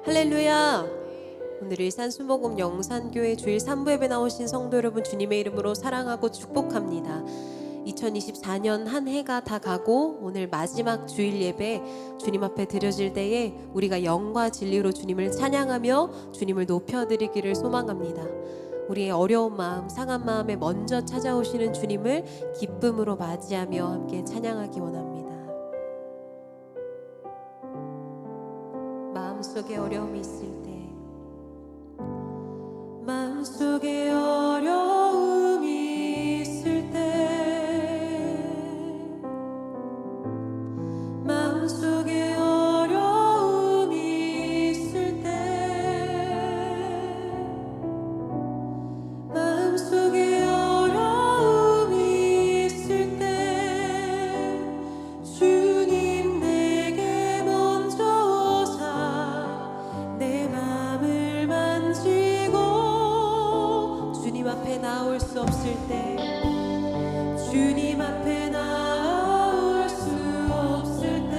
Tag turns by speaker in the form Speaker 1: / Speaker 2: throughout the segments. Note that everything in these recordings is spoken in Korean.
Speaker 1: 할렐루야. 오늘 일산 수목읍 영산교회 주일 3부 예배 나오신 성도 여러분, 주님의 이름으로 사랑하고 축복합니다. 2024년 한 해가 다 가고 오늘 마지막 주일 예배 주님 앞에 드려질 때에 우리가 영과 진리로 주님을 찬양하며 주님을 높여드리기를 소망합니다. 우리의 어려운 마음, 상한 마음에 먼저 찾아오시는 주님을 기쁨으로 맞이하며 함께 찬양하기 원합니다. 마음속에 어려움이 있을 때, 마음속에 어려움이 있을 때, 마음속에 어려움이 있을 때, 마음속에 어려움이 있을 때 주님 내게 먼저 오사 내 맘을 만지고, 주님 앞에 나올 수 없을 때, 주님 앞에 나올 수 없을 때,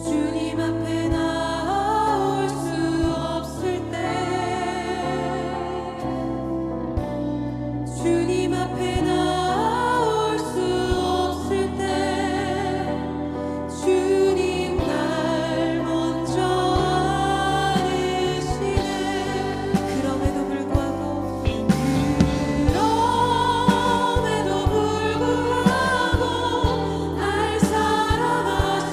Speaker 1: 주님 앞에 나올 수 없을 때, 주님 앞에 나올 수 없을 때 주님 날 먼저 안으시네. 그럼에도 불구하고 날 사랑하시는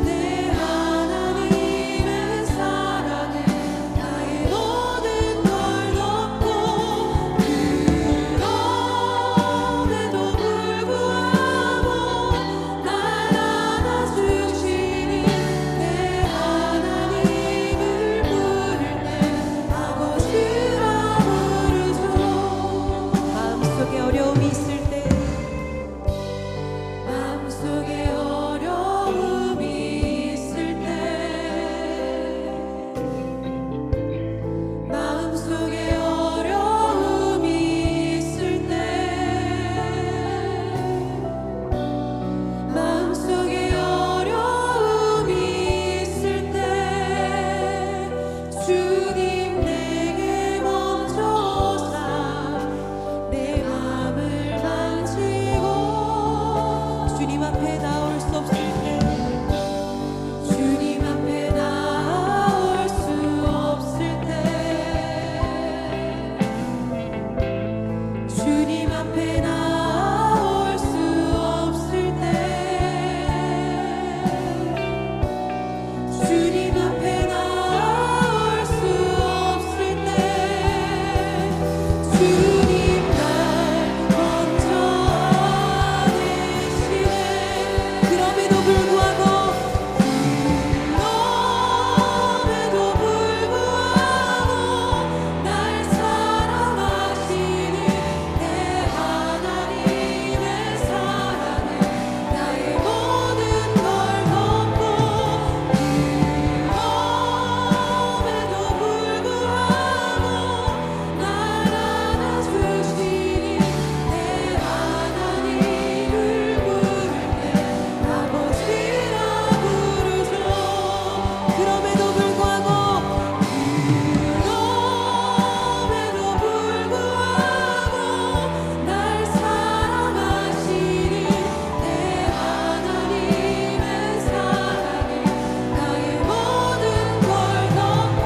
Speaker 1: 내 하나님의 사랑에 나의 모든 걸 덮고, 그럼에도 불구하고 날 안아주시니 내 하나님을 부를 때 아버지라 부르죠. 마음속에 어려움이 있을 때, 마음속에 어려움이 있을 때, 마음속에 어려움이 있을 때, 마음속에 어려움이 있을 때 주님 내게 먼저 오사 내 맘을 만지고, 주님 앞에 나올 수 없을 때, 주님 앞에 나올 수 없을 때, 주님 앞에 나올 수 없을 때, 주님 앞에 나올 수 없을 때 주님 날 먼저 안으시네. 그럼에도 불구하고 날 사랑하시는 내 하나님의 사랑에 나의 모든 걸 덮고, 그럼에도 불구하고 날 안아주시니 내 하나님을 부를 때 아버지라 부르죠. 그럼에도 불구하고 날 사랑하시는 내 하나님의 사랑에 나의 모든 걸 덮고,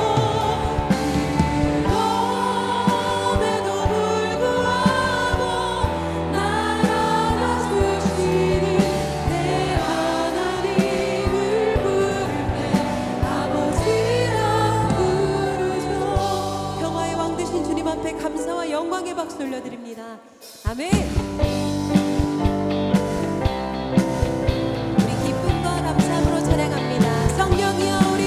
Speaker 1: 그럼에도 불구하고 날 안아주시니 내 하나님을 부를 때 아버지라 부르죠. 평화의 왕 되신 주님 앞에 감사와 영광의 박수 올려드립니다. 아멘. 우리 기쁨과 감사함으로 찬양합니다. 성령이여 우리,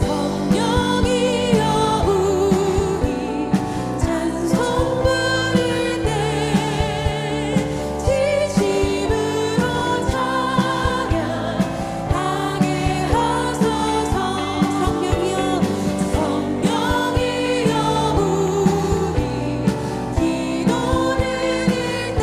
Speaker 1: 성령이여 우리 찬송 부를 때 진심으로 찬양하게 하소서. 성령이여, 성령이여 우리 기도 드릴 때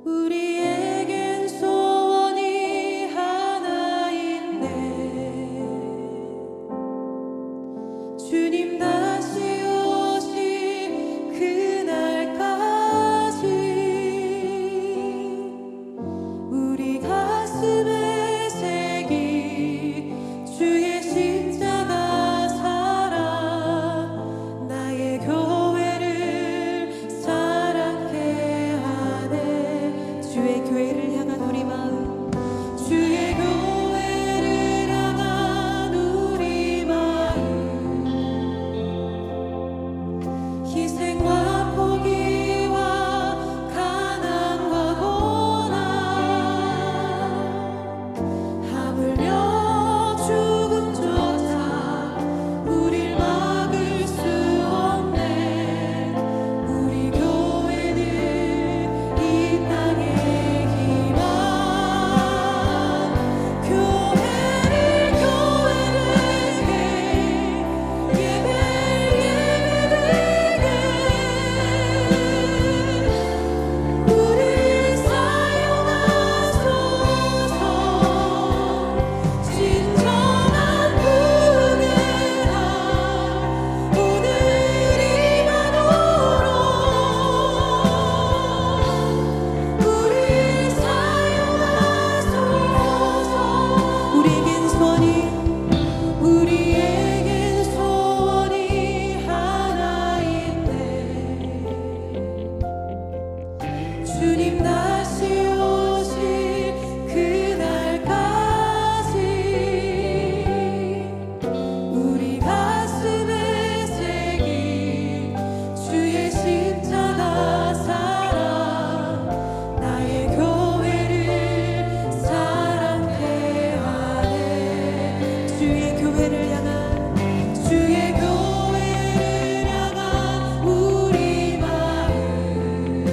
Speaker 1: 우리에겐 소원이 하나 있네. 주님 다시 오실 그날까지 우리 가슴에 새긴 주의 십자가 사랑 나의 교회를 사랑케 하네. 주의 교회를 향한 우리 마음, 주의 교회를 향한 우리 마음, 희생과 포기와 가난과 고난, 하물며 죽음조차 우릴 막을 수 없네. 우리 교회는 이 땅의 희망, 교회를 예배 예배되게 우릴 사용하소서. 진정한 부흥한 오늘 이 만으로 우릴 사용하소서. 우리에겐 소원이 하나 있네. 주님 다시 오실 그날까지 우리 가슴에 새긴 주의 십자가 사랑 나의 교회를 사랑케 하네. 주의 교회를 향한 우리 마음,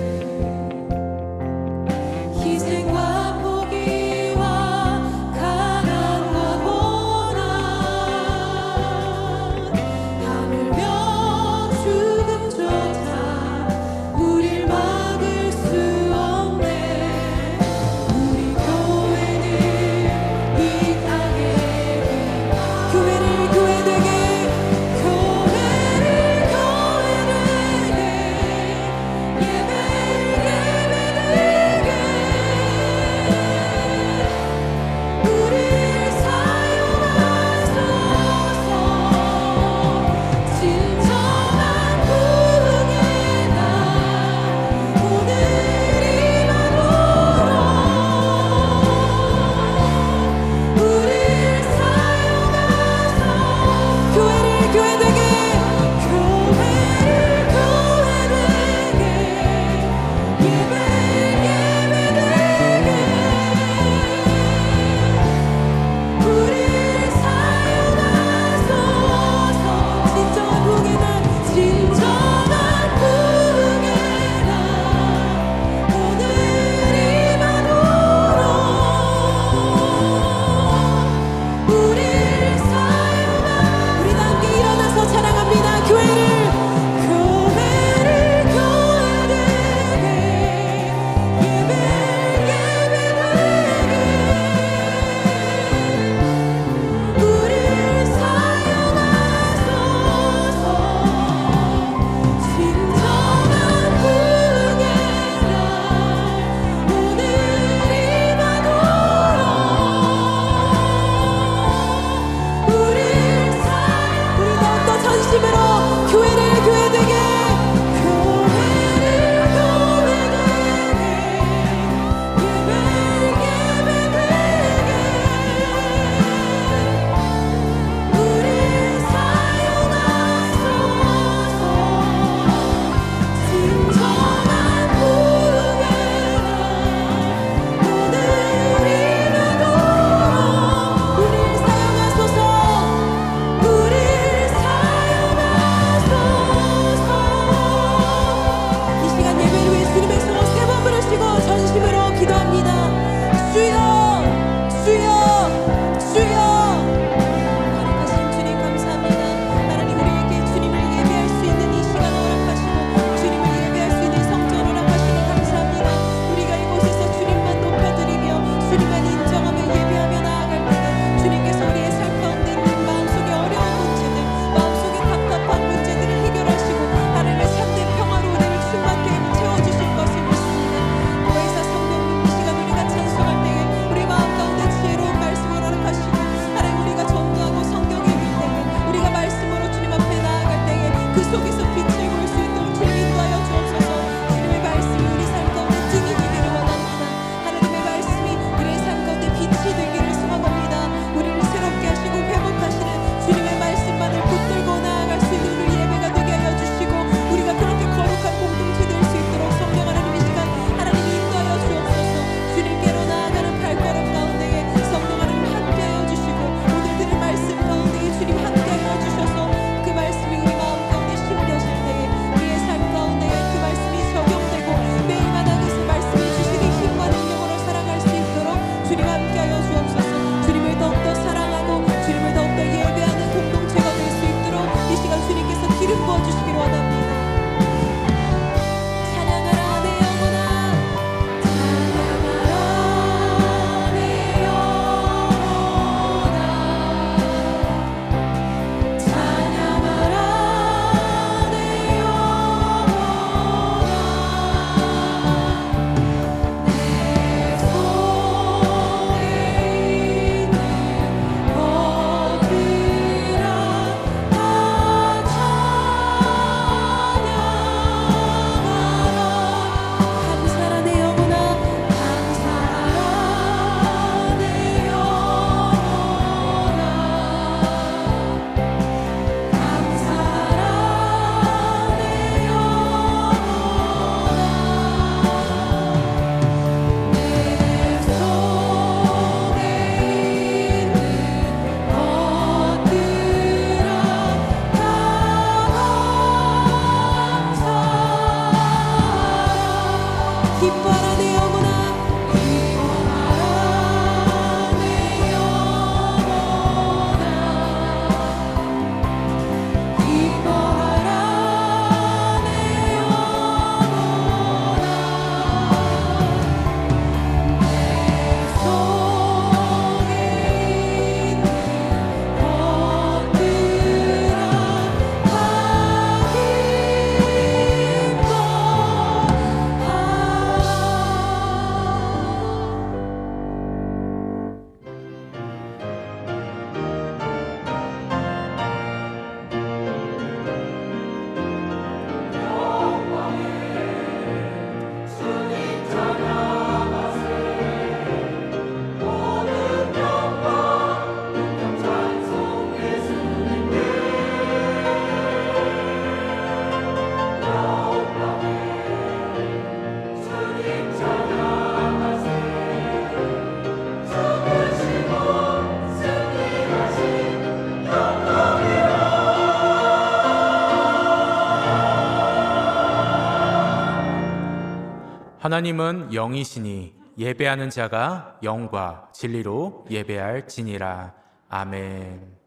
Speaker 2: 하나님은 영이시니 예배하는 자가 영과 진리로 예배할지니라. 아멘.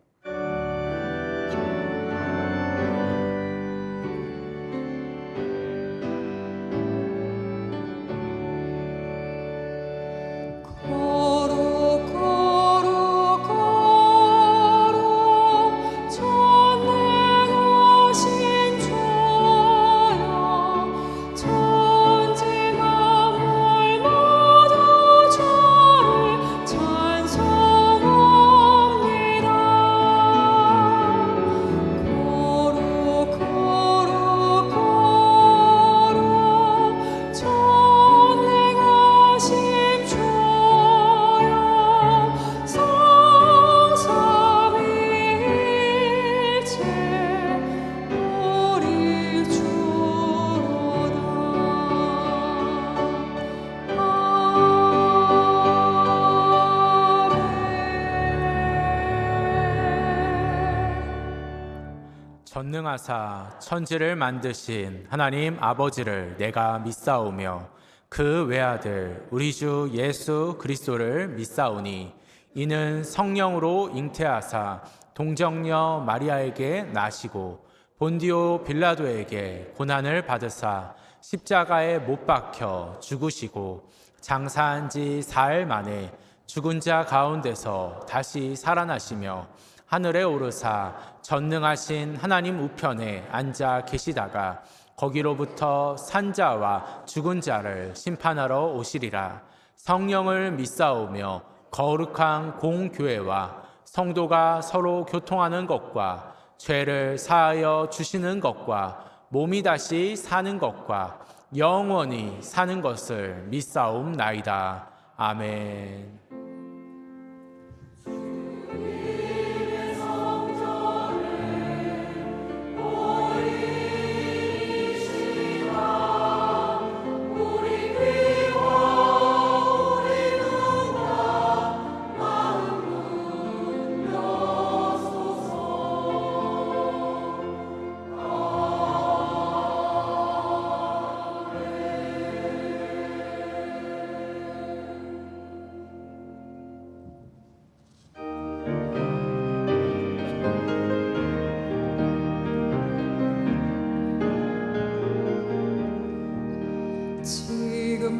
Speaker 2: 전능하사 천지를 만드신 하나님 아버지를 내가 믿사오며 그 외아들 우리 주 예수 그리스도를 믿사오니 이는 성령으로 잉태하사 동정녀 마리아에게 나시고 본디오 빌라도에게 고난을 받으사 십자가에 못 박혀 죽으시고 장사한 지 사흘 만에 죽은 자 가운데서 다시 살아나시며 하늘에 오르사 전능하신 하나님 우편에 앉아 계시다가 거기로부터 산자와 죽은 자를 심판하러 오시리라. 성령을 믿사오며 거룩한 공교회와 성도가 서로 교통하는 것과 죄를 사하여 주시는 것과 몸이 다시 사는 것과 영원히 사는 것을 믿사옵나이다. 아멘.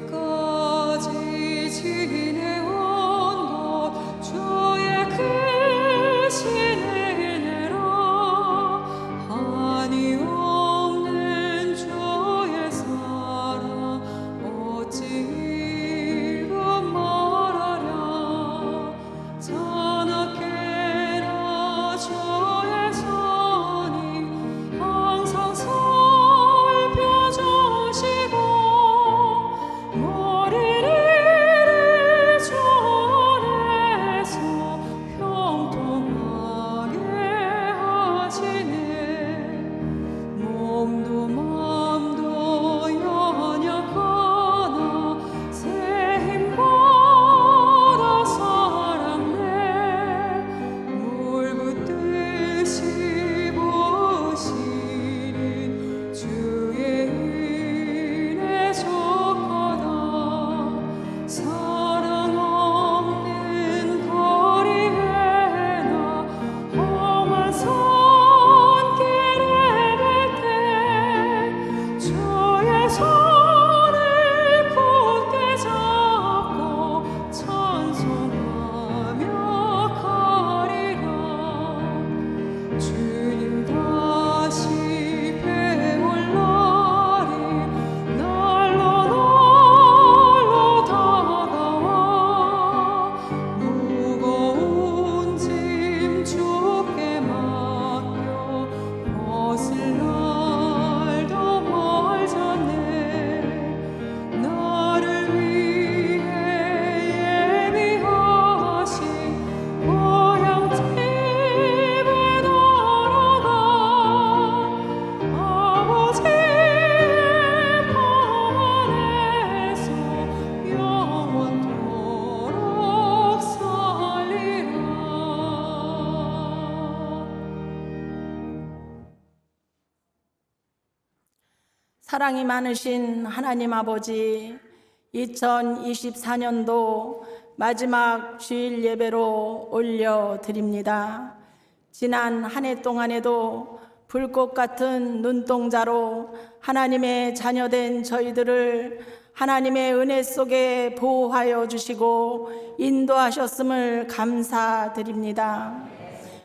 Speaker 3: 지금까지 지내온 것 주의 크신 은혜라 한이 없는 주의 사랑 어찌 이루 말하랴 자나깨나 주의 선이 항상 살펴주시고 머리를 전해서 형통하게 하시네 몸도 맘도 연약하나 새 힘받아 살았네 물 붓듯이 부으시는 주의 은혜 족하다 사랑 없는 거리에나 험한 산길에 뵐 때 주의 손을 굳게 잡고 찬송하며 가리라 주님 다시 배울 날이 날로 다가와 무거운 짐 주께 맡겨 벗을 날도 멀잖네 나를 위해 예비하신 고향집에 돌아가 아버지의 품 안에서 영원토록 살리라.
Speaker 4: 사랑이 많으신 하나님 아버지, 2024년도 마지막 주일 예배로 올려드립니다. 지난 한 해 동안에도 불꽃 같은 눈동자로 하나님의 자녀된 저희들을 하나님의 은혜 속에 보호하여 주시고 인도하셨음을 감사드립니다.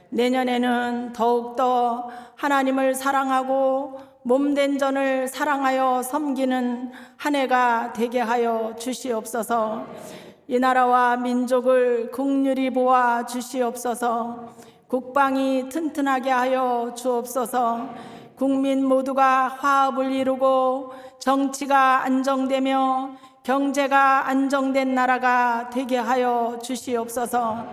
Speaker 4: 내년에는 더욱더 하나님을 사랑하고 몸된 전을 사랑하여 섬기는 한 해가 되게 하여 주시옵소서. 이 나라와 민족을 긍휼히 보아 주시옵소서. 국방이 튼튼하게 하여 주옵소서. 국민 모두가 화합을 이루고 정치가 안정되며 경제가 안정된 나라가 되게 하여 주시옵소서.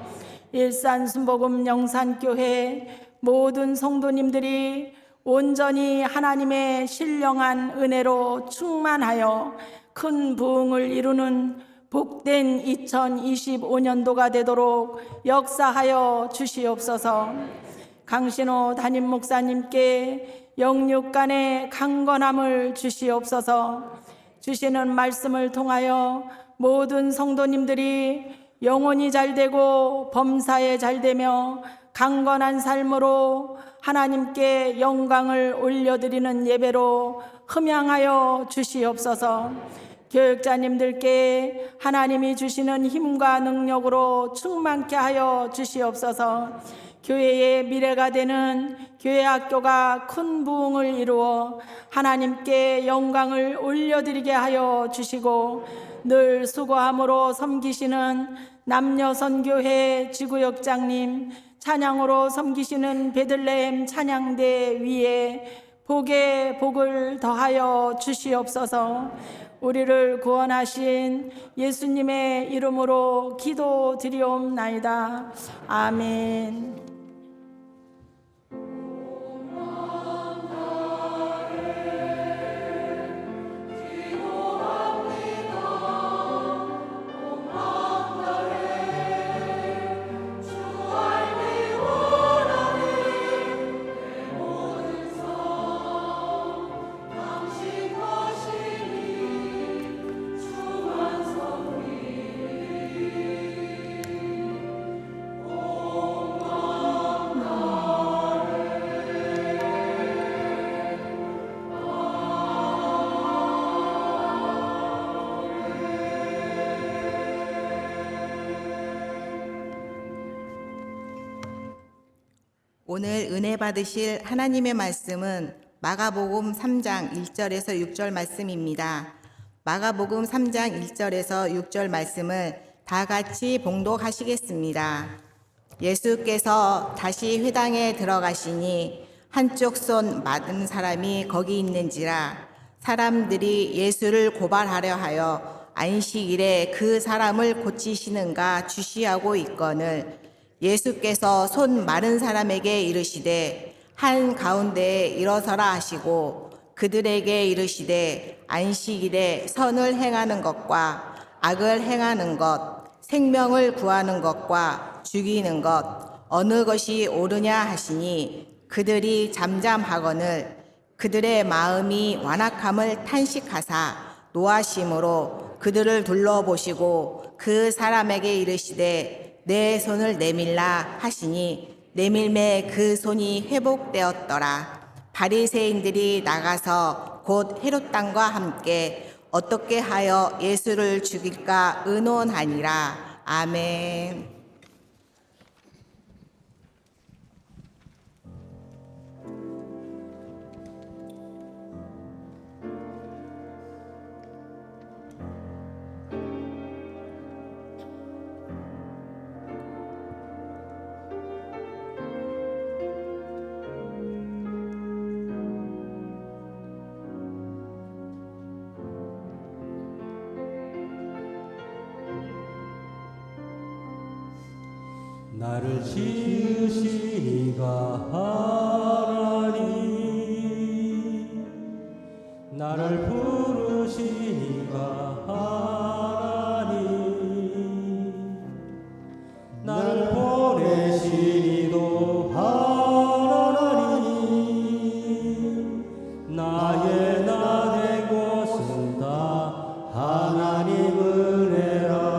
Speaker 4: 일산순복음 영산교회 모든 성도님들이 온전히 하나님의 신령한 은혜로 충만하여 큰 부흥을 이루는 복된 2025년도가 되도록 역사하여 주시옵소서. 강신호 담임 목사님께 영육간의 강건함을 주시옵소서. 주시는 말씀을 통하여 모든 성도님들이 영혼이 잘되고 범사에 잘되며 강건한 삶으로 하나님께 영광을 올려드리는 예배로 흠양하여 주시옵소서. 교육자님들께 하나님이 주시는 힘과 능력으로 충만케 하여 주시옵소서. 교회의 미래가 되는 교회학교가 큰 부흥을 이루어 하나님께 영광을 올려드리게 하여 주시고, 늘 수고함으로 섬기시는 남녀선교회 지구역장님, 찬양으로 섬기시는 베들레헴 찬양대 위에 복에 복을 더하여 주시옵소서. 우리를 구원하신 예수님의 이름으로 기도드리옵나이다. 아멘.
Speaker 5: 오늘 은혜 받으실 하나님의 말씀은 마가복음 3장 1절에서 6절 말씀입니다. 마가복음 3장 1절에서 6절 말씀을 다 같이 봉독하시겠습니다. 예수께서 다시 회당에 들어가시니 한쪽 손 맞은 사람이 거기 있는지라. 사람들이 예수를 고발하려 하여 안식일에 그 사람을 고치시는가 주시하고 있거늘, 예수께서 손 마른 사람에게 이르시되 한 가운데에 일어서라 하시고, 그들에게 이르시되 안식일에 선을 행하는 것과 악을 행하는 것, 생명을 구하는 것과 죽이는 것 어느 것이 옳으냐 하시니, 그들이 잠잠하거늘 그들의 마음이 완악함을 탄식하사 노하심으로 그들을 둘러보시고 그 사람에게 이르시되 내 손을 내밀라 하시니 내밀매 그 손이 회복되었더라. 바리새인들이 나가서 곧 헤롯 당과 함께 어떻게 하여 예수를 죽일까 의논하니라. 아멘.
Speaker 6: 나를 지으시니가 하나님, 나를 부르시니가 하나님, 나를 보내시니도 하나님, 나의 나 된 것은 다 하나님. 하나님 은혜라.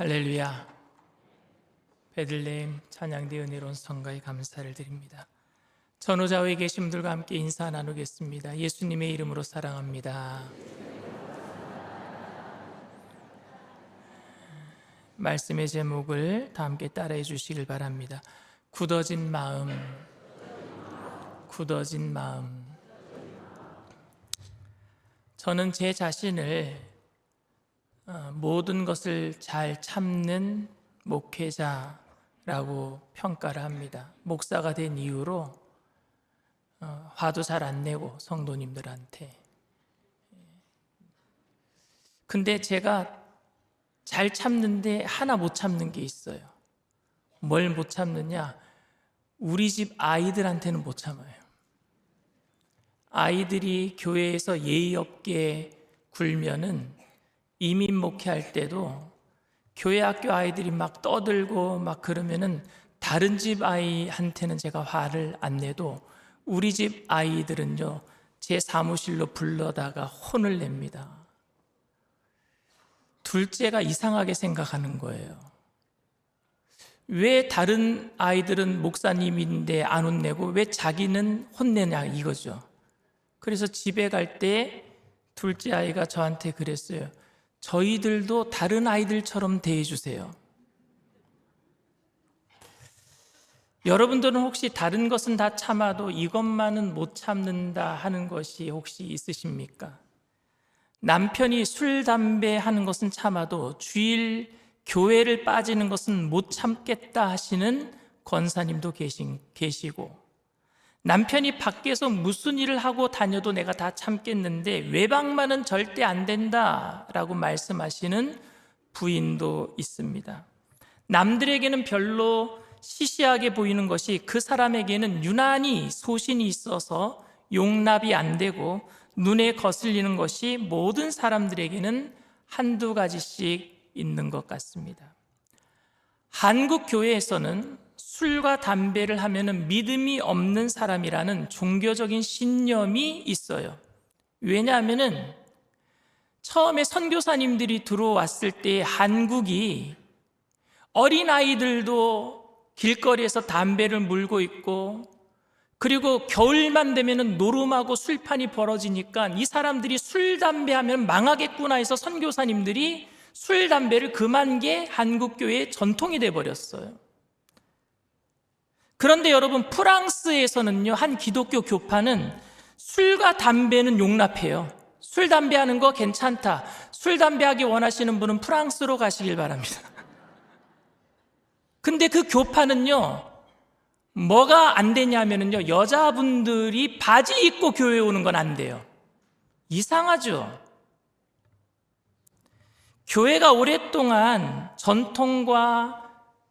Speaker 7: 할렐루야. 베들레헴 찬양대 은혜로운 성가에 감사를 드립니다. 전후좌우에 계신 분들과 함께 인사 나누겠습니다. 예수님의 이름으로 사랑합니다. 말씀의 제목을 다 함께 따라해 주시길 바랍니다. 굳어진 마음, 굳어진 마음. 저는 제 자신을 모든 것을 잘 참는 목회자라고 평가를 합니다. 목사가 된 이후로 화도 잘 안 내고 성도님들한테. 근데 제가 잘 참는데 하나 못 참는 게 있어요. 뭘 못 참느냐? 우리 집 아이들한테는 못 참아요. 아이들이 교회에서 예의 없게 굴면은 이민 목회할 때도 교회 학교 아이들이 막 떠들고 막 그러면은 다른 집 아이한테는 제가 화를 안 내도 우리 집 아이들은요, 제 사무실로 불러다가 혼을 냅니다. 둘째가 이상하게 생각하는 거예요. 왜 다른 아이들은 목사님인데 안 혼내고 왜 자기는 혼내냐 이거죠. 그래서 집에 갈 때 둘째 아이가 저한테 그랬어요. 저희들도 다른 아이들처럼 대해주세요. 여러분들은 혹시 다른 것은 다 참아도 이것만은 못 참는다 하는 것이 혹시 있으십니까? 남편이 술, 담배 하는 것은 참아도 주일 교회를 빠지는 것은 못 참겠다 하시는 권사님도 계시고, 남편이 밖에서 무슨 일을 하고 다녀도 내가 다 참겠는데 외박만은 절대 안 된다라고 말씀하시는 부인도 있습니다. 남들에게는 별로 시시하게 보이는 것이 그 사람에게는 유난히 소신이 있어서 용납이 안 되고 눈에 거슬리는 것이 모든 사람들에게는 한두 가지씩 있는 것 같습니다. 한국 교회에서는 술과 담배를 하면은 믿음이 없는 사람이라는 종교적인 신념이 있어요. 왜냐하면은 처음에 선교사님들이 들어왔을 때 한국이 어린아이들도 길거리에서 담배를 물고 있고, 그리고 겨울만 되면은 노름하고 술판이 벌어지니까 이 사람들이 술, 담배 하면 망하겠구나 해서 선교사님들이 술, 담배를 금한 게 한국교회의 전통이 돼버렸어요. 그런데 여러분, 프랑스에서는요, 한 기독교 교파는 술과 담배는 용납해요. 술, 담배 하는 거 괜찮다. 술, 담배 하기 원하시는 분은 프랑스로 가시길 바랍니다. 근데 그 교파는요, 뭐가 안 되냐면요, 여자분들이 바지 입고 교회에 오는 건 안 돼요. 이상하죠? 교회가 오랫동안 전통과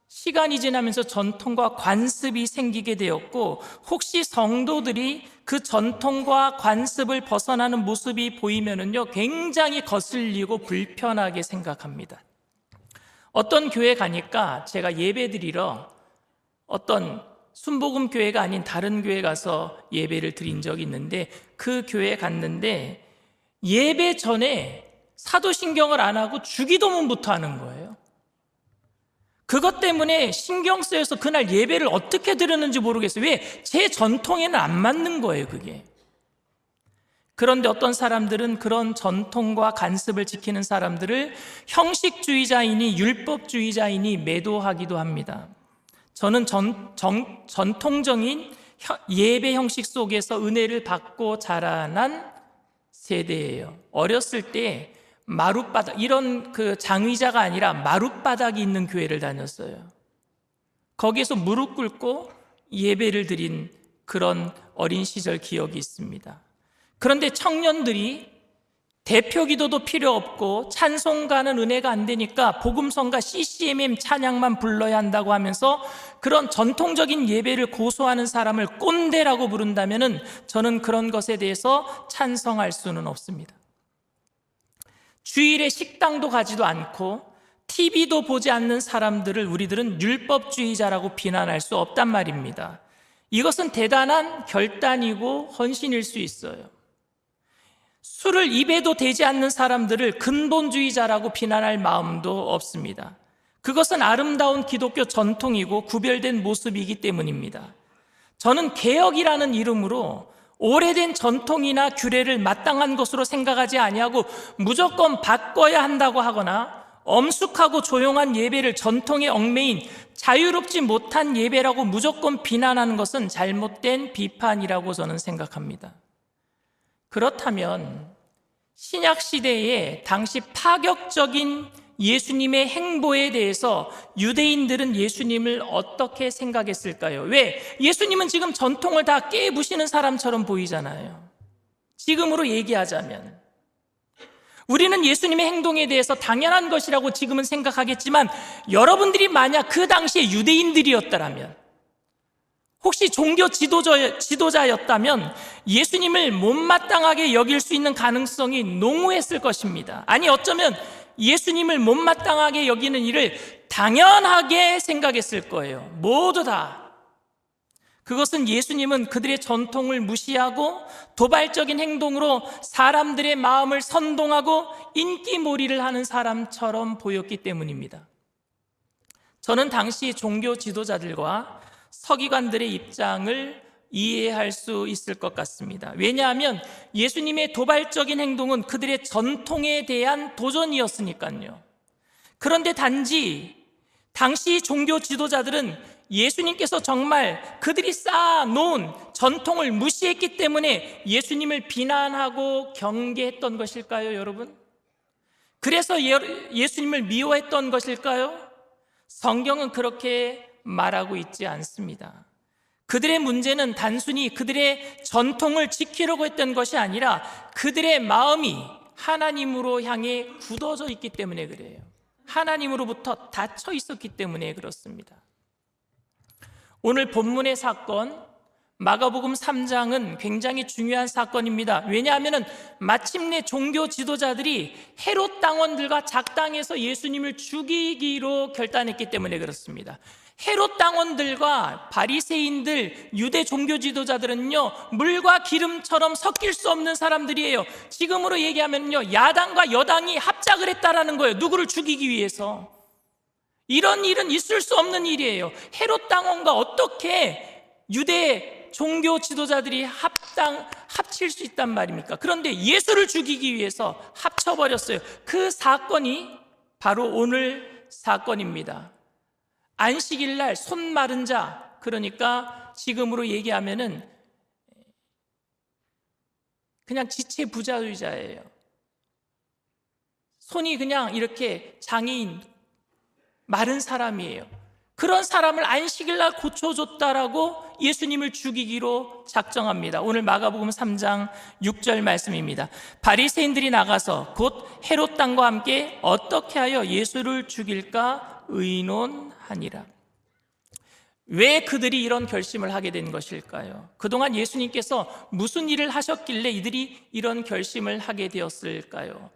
Speaker 7: 시간이 지나면서 전통과 관습이 생기게 되었고, 혹시 성도들이 그 전통과 관습을 벗어나는 모습이 보이면은요, 굉장히 거슬리고 불편하게 생각합니다. 어떤 교회 가니까 제가 예배드리러 어떤 순복음 교회가 아닌 다른 교회 가서 예배를 드린 적이 있는데, 그 교회에 갔는데 예배 전에 사도신경을 안 하고 주기도문부터 하는 거예요. 그것 때문에 신경 쓰여서 그날 예배를 어떻게 드렸는지 모르겠어요. 왜? 제 전통에는 안 맞는 거예요, 그게. 그런데 어떤 사람들은 그런 전통과 관습을 지키는 사람들을 형식주의자이니 율법주의자이니 매도하기도 합니다. 저는 전통적인 예배 형식 속에서 은혜를 받고 자라난 세대예요. 어렸을 때 마룻바닥, 이런 그 장의자가 아니라 마룻바닥이 있는 교회를 다녔어요. 거기에서 무릎 꿇고 예배를 드린 그런 어린 시절 기억이 있습니다. 그런데 청년들이 대표 기도도 필요 없고 찬송가는 은혜가 안 되니까 복음성가 CCMM 찬양만 불러야 한다고 하면서 그런 전통적인 예배를 고수하는 사람을 꼰대라고 부른다면은 저는 그런 것에 대해서 찬성할 수는 없습니다. 주일에 식당도 가지도 않고 TV도 보지 않는 사람들을 우리들은 율법주의자라고 비난할 수 없단 말입니다. 이것은 대단한 결단이고 헌신일 수 있어요. 술을 입에도 대지 않는 사람들을 근본주의자라고 비난할 마음도 없습니다. 그것은 아름다운 기독교 전통이고 구별된 모습이기 때문입니다. 저는 개혁이라는 이름으로 오래된 전통이나 규례를 마땅한 것으로 생각하지 아니하고 무조건 바꿔야 한다고 하거나 엄숙하고 조용한 예배를 전통에 얽매인 자유롭지 못한 예배라고 무조건 비난하는 것은 잘못된 비판이라고 저는 생각합니다. 그렇다면 신약 시대에 당시 파격적인 예수님의 행보에 대해서 유대인들은 예수님을 어떻게 생각했을까요? 왜? 예수님은 지금 전통을 다 깨부시는 사람처럼 보이잖아요. 지금으로 얘기하자면 우리는 예수님의 행동에 대해서 당연한 것이라고 지금은 생각하겠지만 여러분들이 만약 그 당시에 유대인들이었다면, 혹시 종교 지도자였다면 예수님을 못마땅하게 여길 수 있는 가능성이 농후했을 것입니다. 아니, 어쩌면 예수님을 못마땅하게 여기는 일을 당연하게 생각했을 거예요. 모두 다. 그것은 예수님은 그들의 전통을 무시하고 도발적인 행동으로 사람들의 마음을 선동하고 인기몰이를 하는 사람처럼 보였기 때문입니다. 저는 당시 종교 지도자들과 서기관들의 입장을 이해할 수 있을 것 같습니다. 왜냐하면 예수님의 도발적인 행동은 그들의 전통에 대한 도전이었으니까요. 그런데 단지 당시 종교 지도자들은 예수님께서 정말 그들이 쌓아놓은 전통을 무시했기 때문에 예수님을 비난하고 경계했던 것일까요, 여러분? 그래서 예수님을 미워했던 것일까요? 성경은 그렇게 말하고 있지 않습니다. 그들의 문제는 단순히 그들의 전통을 지키려고 했던 것이 아니라 그들의 마음이 하나님으로 향해 굳어져 있기 때문에 그래요. 하나님으로부터 닫혀 있었기 때문에 그렇습니다. 오늘 본문의 사건, 마가복음 3장은 굉장히 중요한 사건입니다. 왜냐하면 마침내 종교 지도자들이 헤롯 당원들과 작당해서 예수님을 죽이기로 결단했기 때문에 그렇습니다. 헤롯 당원들과 바리새인들, 유대 종교 지도자들은요, 물과 기름처럼 섞일 수 없는 사람들이에요. 지금으로 얘기하면요, 야당과 여당이 합작을 했다라는 거예요. 누구를 죽이기 위해서. 이런 일은 있을 수 없는 일이에요. 헤롯 당원과 어떻게 유대 종교 지도자들이 합칠 수 있단 말입니까? 그런데 예수를 죽이기 위해서 합쳐버렸어요. 그 사건이 바로 오늘 사건입니다. 안식일 날 손 마른 자, 그러니까 지금으로 얘기하면은 그냥 지체 부자유자예요. 손이 그냥 이렇게 장애인, 마른 사람이에요. 그런 사람을 안식일 날 고쳐줬다라고 예수님을 죽이기로 작정합니다. 오늘 마가복음 3장 6절 말씀입니다. 바리새인들이 나가서 곧 헤롯 당과 함께 어떻게 하여 예수를 죽일까 의논하니라. 왜 그들이 이런 결심을 하게 된 것일까요? 그동안 예수님께서 무슨 일을 하셨길래 이들이 이런 결심을 하게 되었을까요?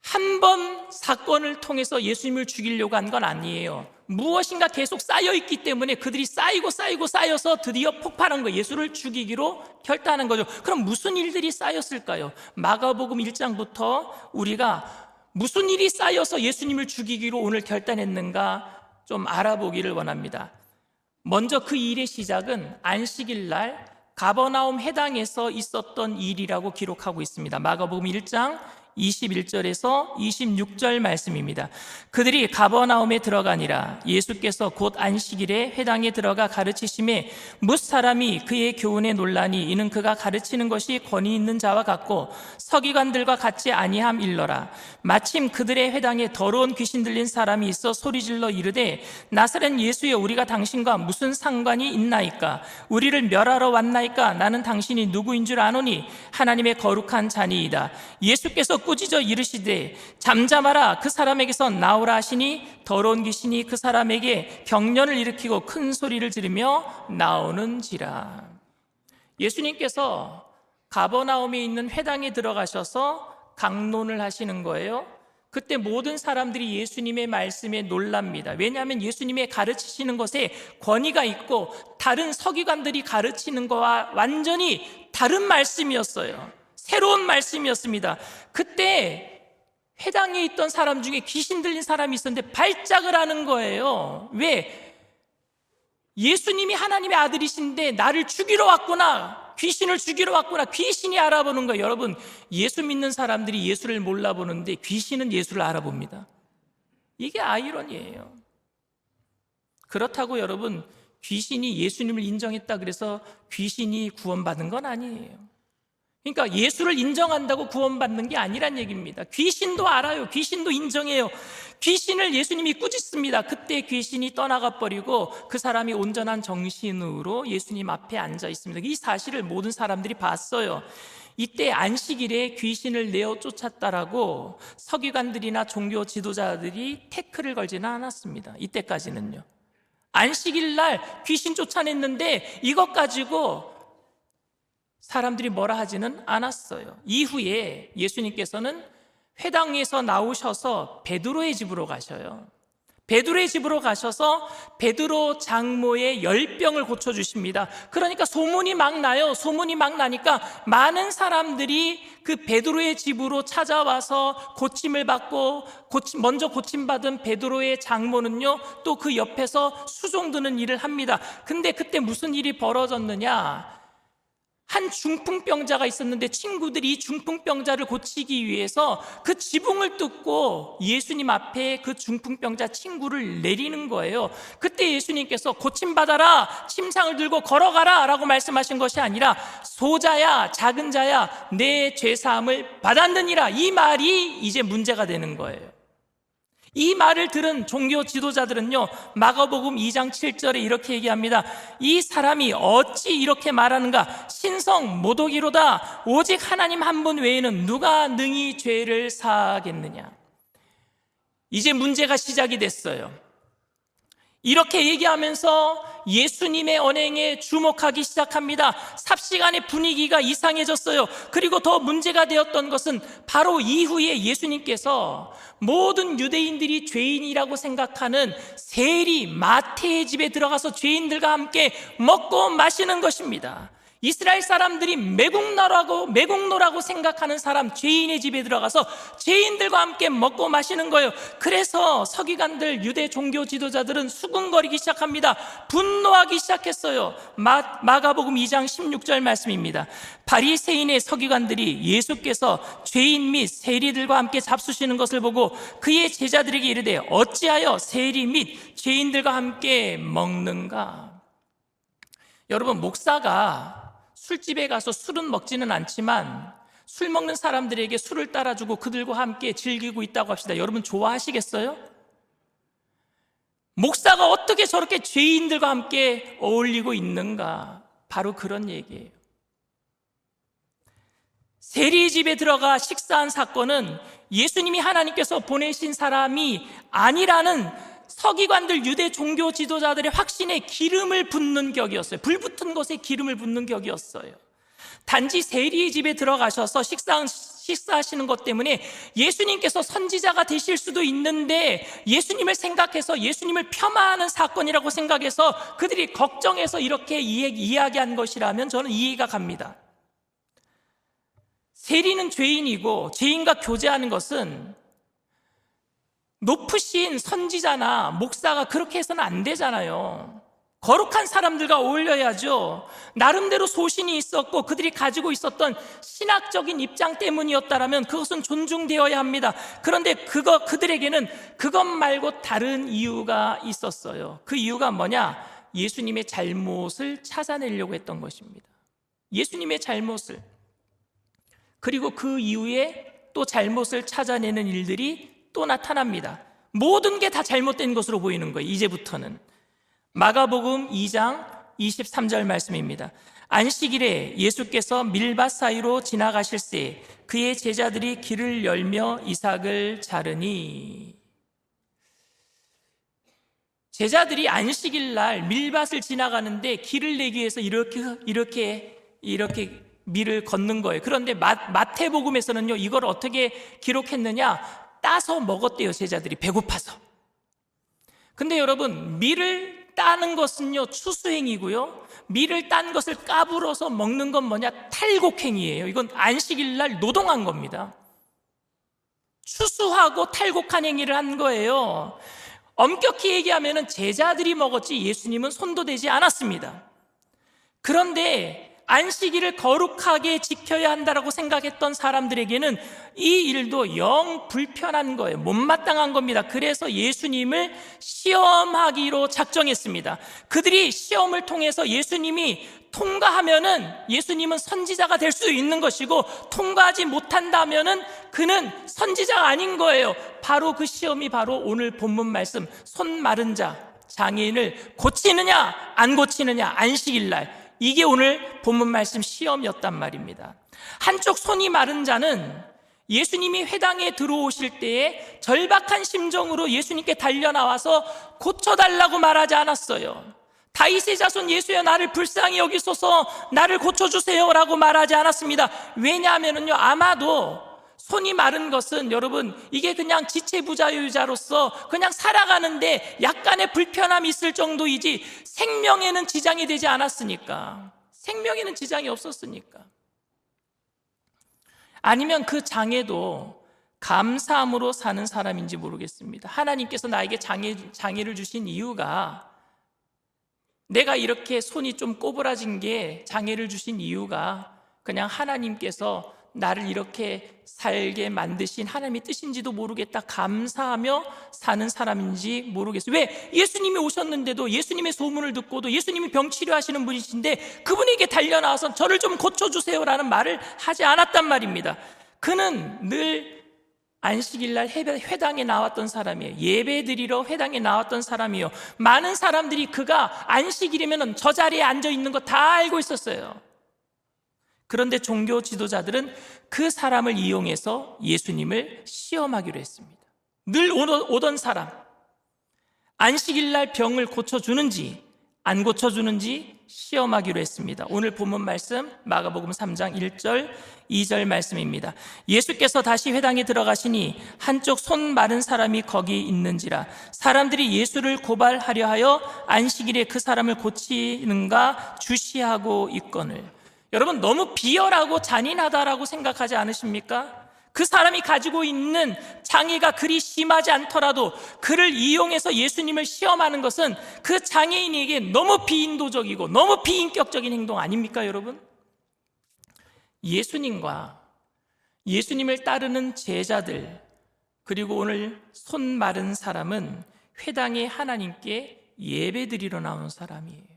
Speaker 7: 한 번 사건을 통해서 예수님을 죽이려고 한 건 아니에요. 무엇인가 계속 쌓여있기 때문에 그들이 쌓여서 드디어 폭발한 거예요. 예수를 죽이기로 결단한 거죠. 그럼 무슨 일들이 쌓였을까요? 마가복음 1장부터 우리가 무슨 일이 쌓여서 예수님을 죽이기로 오늘 결단했는가 좀 알아보기를 원합니다. 먼저 그 일의 시작은 안식일 날 가버나움 해당에서 있었던 일이라고 기록하고 있습니다. 마가복음 1장 21절에서 26절 말씀입니다. 그들이 가버나움에 들어가니라. 예수께서 곧 안식일에 회당에 들어가 가르치심에 뭇 사람이 그의 교훈에 놀라니 이는 그가 가르치는 것이 권위 있는 자와 같고 서기관들과 같지 아니함 일러라. 마침 그들의 회당에 더러운 귀신 들린 사람이 있어 소리질러 이르되 나사렛 예수여, 우리가 당신과 무슨 상관이 있나이까? 우리를 멸하러 왔나이까? 나는 당신이 누구인 줄 아노니 하나님의 거룩한 자니이다. 예수께서 꾸짖어 이르시되 잠잠하라. 그 사람에게서 나오라 하시니 더러운 귀신이 그 사람에게 경련을 일으키고 큰 소리를 지르며 나오는지라. 예수님께서 가버나움에 있는 회당에 들어가셔서 강론을 하시는 거예요. 그때 모든 사람들이 예수님의 말씀에 놀랍니다. 왜냐하면 예수님의 가르치시는 것에 권위가 있고 다른 서기관들이 가르치는 것과 완전히 다른 말씀이었어요. 새로운 말씀이었습니다. 그때 회당에 있던 사람 중에 귀신 들린 사람이 있었는데 발작을 하는 거예요. 왜? 예수님이 하나님의 아들이신데 나를 죽이러 왔구나, 귀신을 죽이러 왔구나, 귀신이 알아보는 거예요. 여러분, 예수 믿는 사람들이 예수를 몰라보는데 귀신은 예수를 알아봅니다. 이게 아이러니예요. 그렇다고 여러분, 귀신이 예수님을 인정했다 그래서 귀신이 구원받은 건 아니에요. 그러니까 예수를 인정한다고 구원받는 게 아니란 얘기입니다. 귀신도 알아요. 귀신도 인정해요. 귀신을 예수님이 꾸짖습니다. 그때 귀신이 떠나가 버리고 그 사람이 온전한 정신으로 예수님 앞에 앉아 있습니다. 이 사실을 모든 사람들이 봤어요. 이때 안식일에 귀신을 내어 쫓았다라고 서기관들이나 종교 지도자들이 태클을 걸지는 않았습니다. 이때까지는요. 안식일 날 귀신 쫓아냈는데 이것 가지고 사람들이 뭐라 하지는 않았어요. 이후에 예수님께서는 회당에서 나오셔서 베드로의 집으로 가셔요. 베드로의 집으로 가셔서 베드로 장모의 열병을 고쳐주십니다. 그러니까 소문이 막 나요. 소문이 막 나니까 많은 사람들이 그 베드로의 집으로 찾아와서 고침을 받고, 먼저 고침받은 베드로의 장모는요, 또 그 옆에서 수종드는 일을 합니다. 근데 그때 무슨 일이 벌어졌느냐? 한 중풍병자가 있었는데 친구들이 중풍병자를 고치기 위해서 그 지붕을 뚫고 예수님 앞에 그 중풍병자 친구를 내리는 거예요. 그때 예수님께서 고침받아라, 침상을 들고 걸어가라 라고 말씀하신 것이 아니라 소자야, 작은 자야, 내 죄사함을 받았느니라, 이 말이 이제 문제가 되는 거예요. 이 말을 들은 종교 지도자들은요, 마가복음 2장 7절에 이렇게 얘기합니다. 이 사람이 어찌 이렇게 말하는가? 신성 모독이로다. 오직 하나님 한 분 외에는 누가 능히 죄를 사하겠느냐? 이제 문제가 시작이 됐어요. 이렇게 얘기하면서 예수님의 언행에 주목하기 시작합니다. 삽시간에 분위기가 이상해졌어요. 그리고 더 문제가 되었던 것은 바로 이후에 예수님께서 모든 유대인들이 죄인이라고 생각하는 세리 마태의 집에 들어가서 죄인들과 함께 먹고 마시는 것입니다. 이스라엘 사람들이 매국노라고 생각하는 사람, 죄인의 집에 들어가서 죄인들과 함께 먹고 마시는 거예요. 그래서 서기관들, 유대 종교 지도자들은 수군거리기 시작합니다. 분노하기 시작했어요. 마가복음 2장 16절 말씀입니다. 바리새인의 서기관들이 예수께서 죄인 및 세리들과 함께 잡수시는 것을 보고 그의 제자들에게 이르되 어찌하여 세리 및 죄인들과 함께 먹는가? 여러분, 목사가 술집에 가서 술은 먹지는 않지만 술 먹는 사람들에게 술을 따라주고 그들과 함께 즐기고 있다고 합시다. 여러분 좋아하시겠어요? 목사가 어떻게 저렇게 죄인들과 함께 어울리고 있는가? 바로 그런 얘기예요. 세리의 집에 들어가 식사한 사건은 예수님이 하나님께서 보내신 사람이 아니라는 서기관들, 유대 종교 지도자들의 확신에 기름을 붓는 격이었어요. 불붙은 것에 기름을 붓는 격이었어요. 단지 세리의 집에 들어가셔서 식사하시는 것 때문에 예수님께서 선지자가 되실 수도 있는데 예수님을 생각해서 예수님을 폄하하는 사건이라고 생각해서 그들이 걱정해서 이렇게 이야기한 것이라면 저는 이해가 갑니다. 세리는 죄인이고 죄인과 교제하는 것은 높으신 선지자나 목사가 그렇게 해서는 안 되잖아요. 거룩한 사람들과 어울려야죠. 나름대로 소신이 있었고 그들이 가지고 있었던 신학적인 입장 때문이었다면 그것은 존중되어야 합니다. 그런데 그들에게는 그것 말고 다른 이유가 있었어요. 그 이유가 뭐냐? 예수님의 잘못을 찾아내려고 했던 것입니다. 예수님의 잘못을. 그리고 그 이후에 또 잘못을 찾아내는 일들이 또 나타납니다. 모든 게 다 잘못된 것으로 보이는 거예요. 이제부터는. 마가복음 2장 23절 말씀입니다. 안식일에 예수께서 밀밭 사이로 지나가실새 그의 제자들이 길을 열며 이삭을 자르니. 제자들이 안식일 날 밀밭을 지나가는데 길을 내기 위해서 이렇게 밀을 걷는 거예요. 그런데 마태복음에서는요, 이걸 어떻게 기록했느냐? 따서 먹었대요, 제자들이 배고파서. 근데 여러분, 밀을 따는 것은요 추수행이고요, 밀을 딴 것을 까불어서 먹는 건 뭐냐? 탈곡행이에요. 이건 안식일 날 노동한 겁니다. 추수하고 탈곡한 행위를 한 거예요. 엄격히 얘기하면 제자들이 먹었지 예수님은 손도 대지 않았습니다. 그런데 안식일을 거룩하게 지켜야 한다라고 생각했던 사람들에게는 이 일도 영 불편한 거예요. 못마땅한 겁니다. 그래서 예수님을 시험하기로 작정했습니다. 그들이 시험을 통해서 예수님이 통과하면은 예수님은 선지자가 될 수 있는 것이고, 통과하지 못한다면은 그는 선지자가 아닌 거예요. 바로 그 시험이 바로 오늘 본문 말씀, 손 마른 자, 장애인을 고치느냐 안 고치느냐, 안식일 날, 이게 오늘 본문 말씀 시험이었단 말입니다. 한쪽 손이 마른 자는 예수님이 회당에 들어오실 때에 절박한 심정으로 예수님께 달려나와서 고쳐달라고 말하지 않았어요. 다윗의 자손 예수여, 나를 불쌍히 여기소서, 나를 고쳐주세요 라고 말하지 않았습니다. 왜냐하면요, 아마도 손이 마른 것은 여러분, 이게 그냥 지체부자유자로서 그냥 살아가는데 약간의 불편함이 있을 정도이지 생명에는 지장이 되지 않았으니까, 생명에는 지장이 없었으니까. 아니면 그 장애도 감사함으로 사는 사람인지 모르겠습니다. 하나님께서 나에게 장애를 주신 이유가, 내가 이렇게 손이 좀 꼬부라진 게 장애를 주신 이유가 그냥 하나님께서 나를 이렇게 살게 만드신 하나님의 뜻인지도 모르겠다, 감사하며 사는 사람인지 모르겠어요. 왜? 예수님이 오셨는데도, 예수님의 소문을 듣고도, 예수님이 병 치료하시는 분이신데 그분에게 달려나와서 저를 좀 고쳐주세요라는 말을 하지 않았단 말입니다. 그는 늘 안식일날 회당에 나왔던 사람이에요. 예배 드리러 회당에 나왔던 사람이에요. 많은 사람들이 그가 안식일이면 저 자리에 앉아 있는 거 다 알고 있었어요. 그런데 종교 지도자들은 그 사람을 이용해서 예수님을 시험하기로 했습니다. 늘 오던 사람, 안식일날 병을 고쳐주는지 안 고쳐주는지 시험하기로 했습니다. 오늘 본문 말씀 마가복음 3장 1절 2절 말씀입니다. 예수께서 다시 회당에 들어가시니 한쪽 손 마른 사람이 거기 있는지라. 사람들이 예수를 고발하려 하여 안식일에 그 사람을 고치는가 주시하고 있거늘. 여러분, 너무 비열하고 잔인하다라고 생각하지 않으십니까? 그 사람이 가지고 있는 장애가 그리 심하지 않더라도 그를 이용해서 예수님을 시험하는 것은 그 장애인에게 너무 비인도적이고 너무 비인격적인 행동 아닙니까, 여러분? 예수님과 예수님을 따르는 제자들, 그리고 오늘 손 마른 사람은 회당에 하나님께 예배드리러 나온 사람이에요.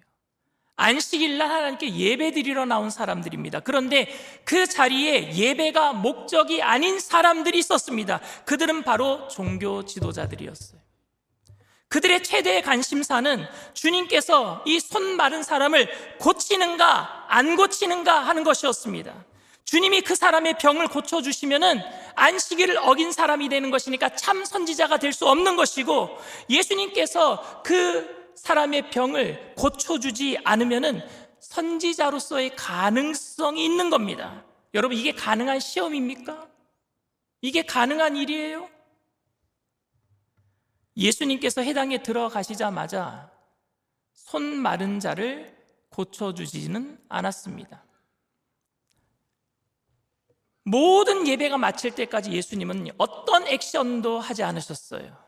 Speaker 7: 안식일날 하나님께 예배드리러 나온 사람들입니다. 그런데 그 자리에 예배가 목적이 아닌 사람들이 있었습니다. 그들은 바로 종교 지도자들이었어요. 그들의 최대의 관심사는 주님께서 이 손 마른 사람을 고치는가 안 고치는가 하는 것이었습니다. 주님이 그 사람의 병을 고쳐주시면은 안식일을 어긴 사람이 되는 것이니까 참 선지자가 될 수 없는 것이고, 예수님께서 그 사람의 병을 고쳐주지 않으면은 선지자로서의 가능성이 있는 겁니다. 여러분, 이게 가능한 시험입니까? 이게 가능한 일이에요? 예수님께서 회당에 들어가시자마자 손 마른 자를 고쳐주지는 않았습니다. 모든 예배가 마칠 때까지 예수님은 어떤 액션도 하지 않으셨어요.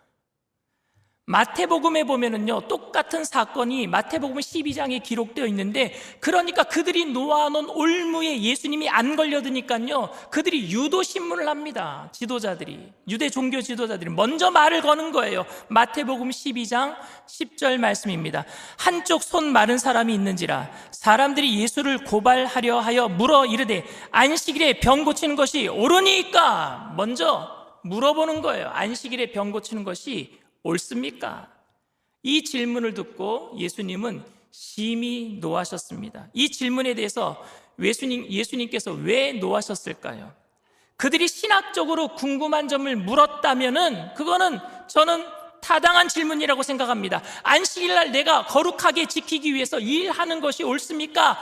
Speaker 7: 마태복음에 보면은요, 똑같은 사건이 마태복음 12장에 기록되어 있는데, 그러니까 그들이 놓아놓은 올무에 예수님이 안 걸려드니까요, 그들이 유도 신문을 합니다. 지도자들이, 유대 종교 지도자들이 먼저 말을 거는 거예요. 마태복음 12장 10절 말씀입니다. 한쪽 손 마른 사람이 있는지라. 사람들이 예수를 고발하려 하여 물어 이르되 안식일에 병 고치는 것이 옳으니까. 먼저 물어보는 거예요. 안식일에 병 고치는 것이 옳습니까? 이 질문을 듣고 예수님은 심히 노하셨습니다. 이 질문에 대해서 예수님께서 왜 노하셨을까요? 그들이 신학적으로 궁금한 점을 물었다면은 그거는 저는 타당한 질문이라고 생각합니다. 안식일날 내가 거룩하게 지키기 위해서 일하는 것이 옳습니까?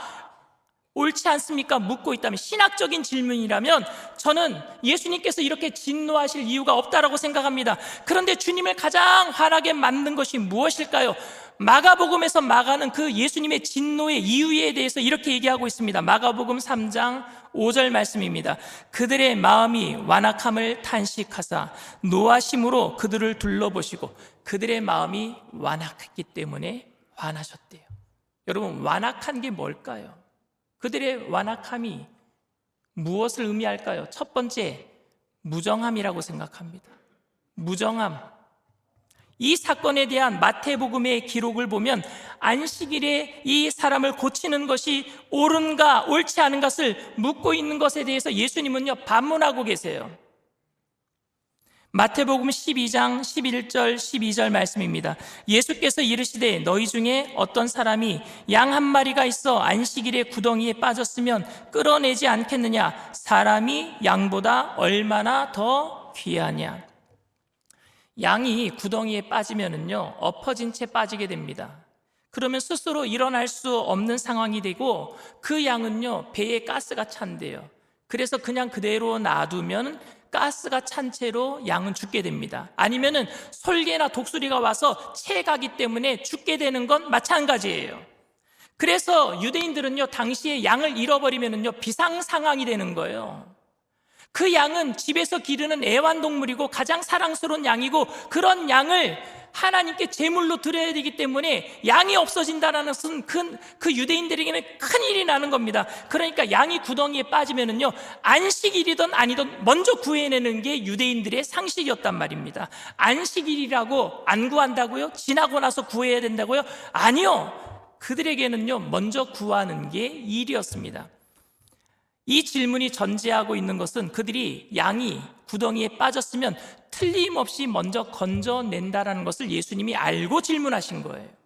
Speaker 7: 옳지 않습니까? 묻고 있다면, 신학적인 질문이라면 저는 예수님께서 이렇게 진노하실 이유가 없다라고 생각합니다. 그런데 주님을 가장 화나게 만든 것이 무엇일까요? 마가복음에서 마가는 그 예수님의 진노의 이유에 대해서 이렇게 얘기하고 있습니다. 마가복음 3장 5절 말씀입니다. 그들의 마음이 완악함을 탄식하사 노하심으로 그들을 둘러보시고, 그들의 마음이 완악했기 때문에 화나셨대요. 여러분, 완악한 게 뭘까요? 그들의 완악함이 무엇을 의미할까요? 첫 번째, 무정함이라고 생각합니다. 무정함. 이 사건에 대한 마태복음의 기록을 보면 안식일에 이 사람을 고치는 것이 옳은가 옳지 않은 것을 묻고 있는 것에 대해서 예수님은요 반문하고 계세요. 마태복음 12장 11절 12절 말씀입니다. 예수께서 이르시되 너희 중에 어떤 사람이 양 한 마리가 있어 안식일에 구덩이에 빠졌으면 끌어내지 않겠느냐? 사람이 양보다 얼마나 더 귀하냐? 양이 구덩이에 빠지면은요 엎어진 채 빠지게 됩니다. 그러면 스스로 일어날 수 없는 상황이 되고, 그 양은요 배에 가스가 찬대요. 그래서 그냥 그대로 놔두면 가스가 찬 채로 양은 죽게 됩니다. 아니면은 솔개나 독수리가 와서 채가기 때문에 죽게 되는 건 마찬가지예요. 그래서 유대인들은요 당시에 양을 잃어버리면은요 비상 상황이 되는 거예요. 그 양은 집에서 기르는 애완동물이고 가장 사랑스러운 양이고, 그런 양을 하나님께 제물로 드려야 되기 때문에 양이 없어진다는 것은 그 유대인들에게는 큰일이 나는 겁니다. 그러니까 양이 구덩이에 빠지면은요 안식일이든 아니든 먼저 구해내는 게 유대인들의 상식이었단 말입니다. 안식일이라고 안 구한다고요? 지나고 나서 구해야 된다고요? 아니요. 그들에게는요 먼저 구하는 게 일이었습니다. 이 질문이 전제하고 있는 것은 그들이 양이 구덩이에 빠졌으면 틀림없이 먼저 건져낸다라는 것을 예수님이 알고 질문하신 거예요.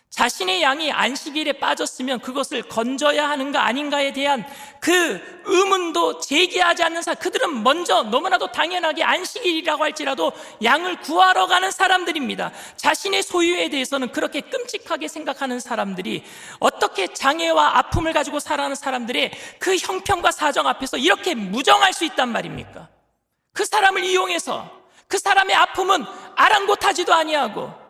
Speaker 7: 자신의 양이 안식일에 빠졌으면 그것을 건져야 하는가 아닌가에 대한 그 의문도 제기하지 않는 사람, 그들은 먼저 너무나도 당연하게 안식일이라고 할지라도 양을 구하러 가는 사람들입니다. 자신의 소유에 대해서는 그렇게 끔찍하게 생각하는 사람들이 어떻게 장애와 아픔을 가지고 살아가는 사람들의 그 형편과 사정 앞에서 이렇게 무정할 수 있단 말입니까? 그 사람을 이용해서 그 사람의 아픔은 아랑곳하지도 아니하고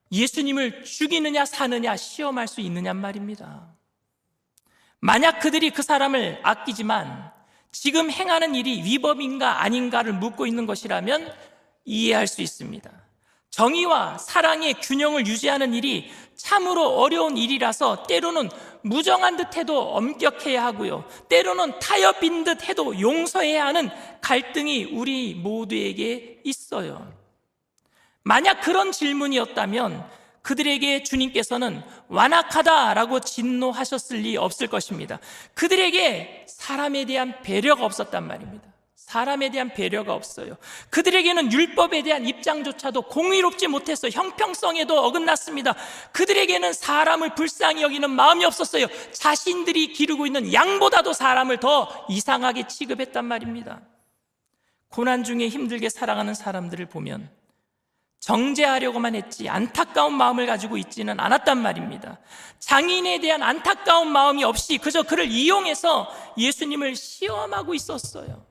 Speaker 7: 예수님을 죽이느냐 사느냐 시험할 수 있느냐 말입니다. 만약 그들이 그 사람을 아끼지만 지금 행하는 일이 위법인가 아닌가를 묻고 있는 것이라면 이해할 수 있습니다. 정의와 사랑의 균형을 유지하는 일이 참으로 어려운 일이라서 때로는 무정한 듯 해도 엄격해야 하고요, 때로는 타협인 듯 해도 용서해야 하는 갈등이 우리 모두에게 있어요. 만약 그런 질문이었다면 그들에게 주님께서는 완악하다라고 진노하셨을 리 없을 것입니다. 그들에게 사람에 대한 배려가 없었단 말입니다. 사람에 대한 배려가 없어요. 그들에게는 율법에 대한 입장조차도 공의롭지 못해서 형평성에도 어긋났습니다. 그들에게는 사람을 불쌍히 여기는 마음이 없었어요. 자신들이 기르고 있는 양보다도 사람을 더 이상하게 취급했단 말입니다. 고난 중에 힘들게 살아가는 사람들을 보면 정죄하려고만 했지 안타까운 마음을 가지고 있지는 않았단 말입니다. 장인에 대한 안타까운 마음이 없이 그저 그를 이용해서 예수님을 시험하고 있었어요.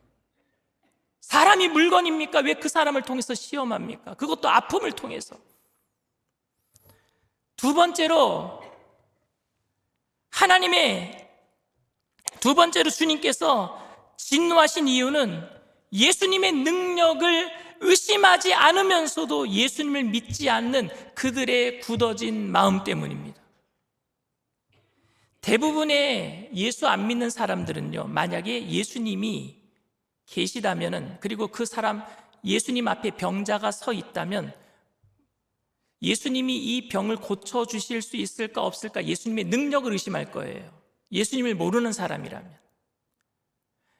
Speaker 7: 사람이 물건입니까? 왜 그 사람을 통해서 시험합니까? 그것도 아픔을 통해서. 두 번째로 주님께서 진노하신 이유는 예수님의 능력을 의심하지 않으면서도 예수님을 믿지 않는 그들의 굳어진 마음 때문입니다. 대부분의 예수 안 믿는 사람들은요, 만약에 예수님이 계시다면은, 그리고 그 사람 예수님 앞에 병자가 서 있다면 예수님이 이 병을 고쳐주실 수 있을까 없을까 예수님의 능력을 의심할 거예요. 예수님을 모르는 사람이라면.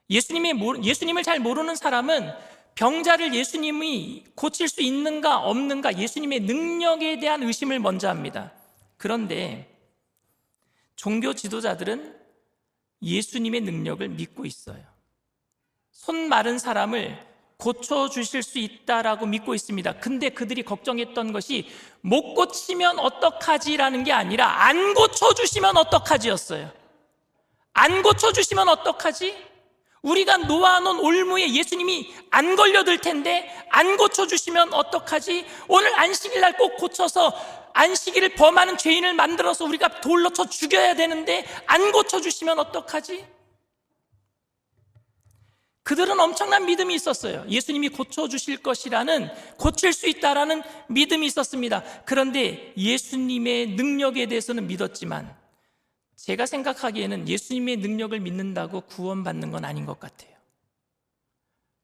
Speaker 7: 예수님을 잘 모르는 사람은 병자를 예수님이 고칠 수 있는가 없는가 예수님의 능력에 대한 의심을 먼저 합니다. 그런데 종교 지도자들은 예수님의 능력을 믿고 있어요. 손 마른 사람을 고쳐주실 수 있다라고 믿고 있습니다. 근데 그들이 걱정했던 것이 못 고치면 어떡하지라는 게 아니라 안 고쳐주시면 어떡하지였어요. 안 고쳐주시면 어떡하지? 우리가 놓아놓은 올무에 예수님이 안 걸려들 텐데 안 고쳐주시면 어떡하지? 오늘 안식일 날 꼭 고쳐서 안식일을 범하는 죄인을 만들어서 우리가 돌로 쳐 죽여야 되는데 안 고쳐주시면 어떡하지? 그들은 엄청난 믿음이 있었어요. 예수님이 고쳐주실 것이라는, 고칠 수 있다라는 믿음이 있었습니다. 그런데 예수님의 능력에 대해서는 믿었지만 제가 생각하기에는 예수님의 능력을 믿는다고 구원받는 건 아닌 것 같아요.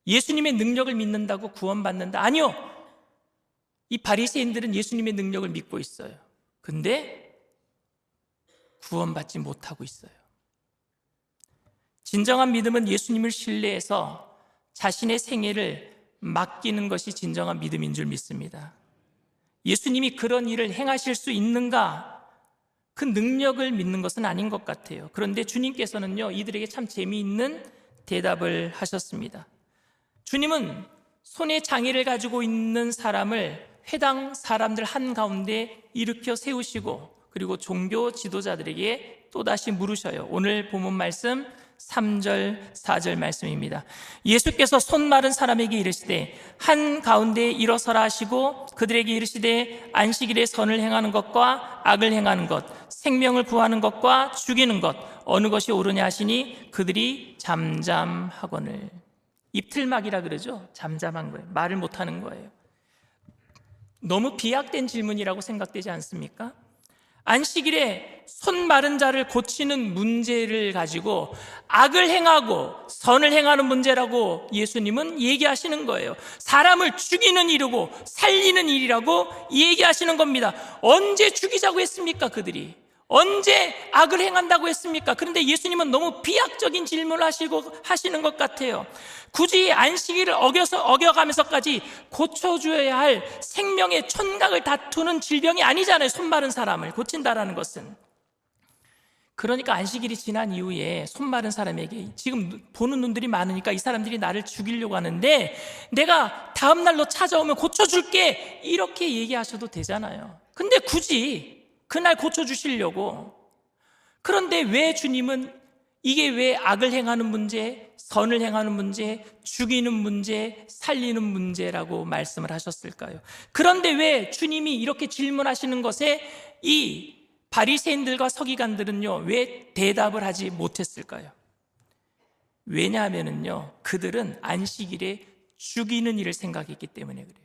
Speaker 7: 예수님의 능력을 믿는다고 구원받는다? 아니요. 이 바리새인들은 예수님의 능력을 믿고 있어요. 근데 구원받지 못하고 있어요. 진정한 믿음은 예수님을 신뢰해서 자신의 생애를 맡기는 것이 진정한 믿음인 줄 믿습니다. 예수님이 그런 일을 행하실 수 있는가? 그 능력을 믿는 것은 아닌 것 같아요. 그런데 주님께서는요, 이들에게 참 재미있는 대답을 하셨습니다. 주님은 손에 장애를 가지고 있는 사람을 회당 사람들 한가운데 일으켜 세우시고, 그리고 종교 지도자들에게 또다시 물으셔요. 오늘 본문 말씀 3절, 4절 말씀입니다. 예수께서 손 마른 사람에게 이르시되 한가운데 일어서라 하시고 그들에게 이르시되 안식일에 선을 행하는 것과 악을 행하는 것, 생명을 구하는 것과 죽이는 것 어느 것이 옳으냐 하시니 그들이 잠잠하거늘. 입틀막이라 그러죠. 잠잠한 거예요. 말을 못하는 거예요. 너무 비약된 질문이라고 생각되지 않습니까? 안식일에 손 마른 자를 고치는 문제를 가지고 악을 행하고 선을 행하는 문제라고 예수님은 얘기하시는 거예요. 사람을 죽이는 일이고 살리는 일이라고 얘기하시는 겁니다. 언제 죽이자고 했습니까? 그들이 언제 악을 행한다고 했습니까? 그런데 예수님은 너무 비약적인 질문을 하시는 것 같아요. 굳이 안식일을 어겨가면서까지 고쳐줘야 할 생명의 촌각을 다투는 질병이 아니잖아요. 손 마른 사람을 고친다라는 것은. 그러니까 안식일이 지난 이후에 손 마른 사람에게 지금 보는 눈들이 많으니까 이 사람들이 나를 죽이려고 하는데 내가 다음 날로 찾아오면 고쳐줄게, 이렇게 얘기하셔도 되잖아요. 근데 굳이 그날 고쳐주시려고. 그런데 왜 주님은 이게 왜 악을 행하는 문제, 선을 행하는 문제, 죽이는 문제, 살리는 문제라고 말씀을 하셨을까요? 그런데 왜 주님이 이렇게 질문하시는 것에 이 바리새인들과 서기관들은요, 왜 대답을 하지 못했을까요? 왜냐하면요, 그들은 안식일에 죽이는 일을 생각했기 때문에 그래요.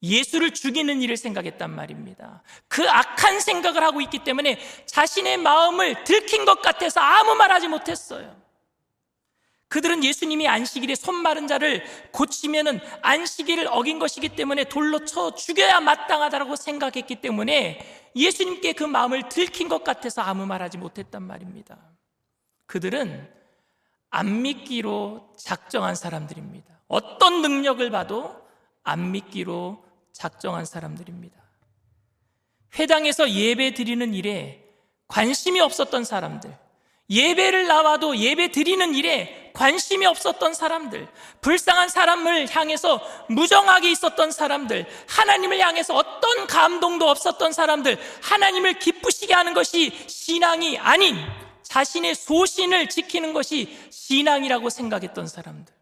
Speaker 7: 예수를 죽이는 일을 생각했단 말입니다. 그 악한 생각을 하고 있기 때문에 자신의 마음을 들킨 것 같아서 아무 말 하지 못했어요. 그들은 예수님이 안식일에 손 마른 자를 고치면은 안식일을 어긴 것이기 때문에 돌로 쳐 죽여야 마땅하다고 생각했기 때문에 예수님께 그 마음을 들킨 것 같아서 아무 말 하지 못했단 말입니다. 그들은 안 믿기로 작정한 사람들입니다. 어떤 능력을 봐도 안 믿기로 작정한 사람들입니다. 회당에서 예배 드리는 일에 관심이 없었던 사람들, 예배를 나와도 예배 드리는 일에 관심이 없었던 사람들, 불쌍한 사람을 향해서 무정하게 있었던 사람들, 하나님을 향해서 어떤 감동도 없었던 사람들, 하나님을 기쁘시게 하는 것이 신앙이 아닌 자신의 소신을 지키는 것이 신앙이라고 생각했던 사람들.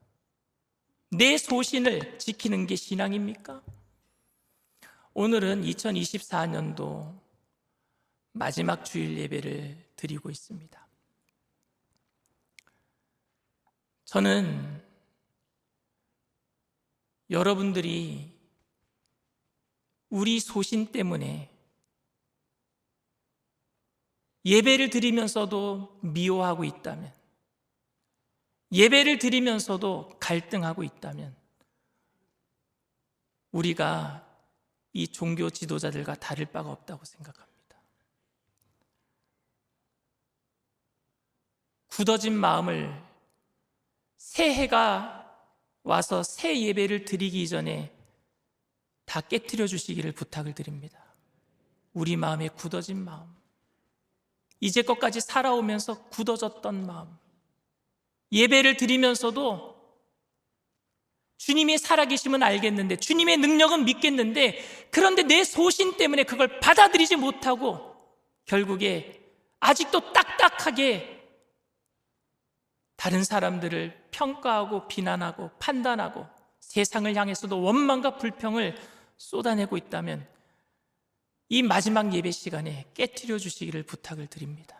Speaker 7: 내 소신을 지키는 게 신앙입니까? 오늘은 2024년도 마지막 주일 예배를 드리고 있습니다. 저는 여러분들이 우리 소신 때문에 예배를 드리면서도 미워하고 있다면, 예배를 드리면서도 갈등하고 있다면 우리가 이 종교 지도자들과 다를 바가 없다고 생각합니다. 굳어진 마음을 새해가 와서 새 예배를 드리기 전에 다 깨트려 주시기를 부탁을 드립니다. 우리 마음의 굳어진 마음, 이제껏까지 살아오면서 굳어졌던 마음, 예배를 드리면서도 주님이 살아계심은 알겠는데, 주님의 능력은 믿겠는데, 그런데 내 소신 때문에 그걸 받아들이지 못하고 결국에 아직도 딱딱하게 다른 사람들을 평가하고 비난하고 판단하고 세상을 향해서도 원망과 불평을 쏟아내고 있다면 이 마지막 예배 시간에 깨트려 주시기를 부탁을 드립니다.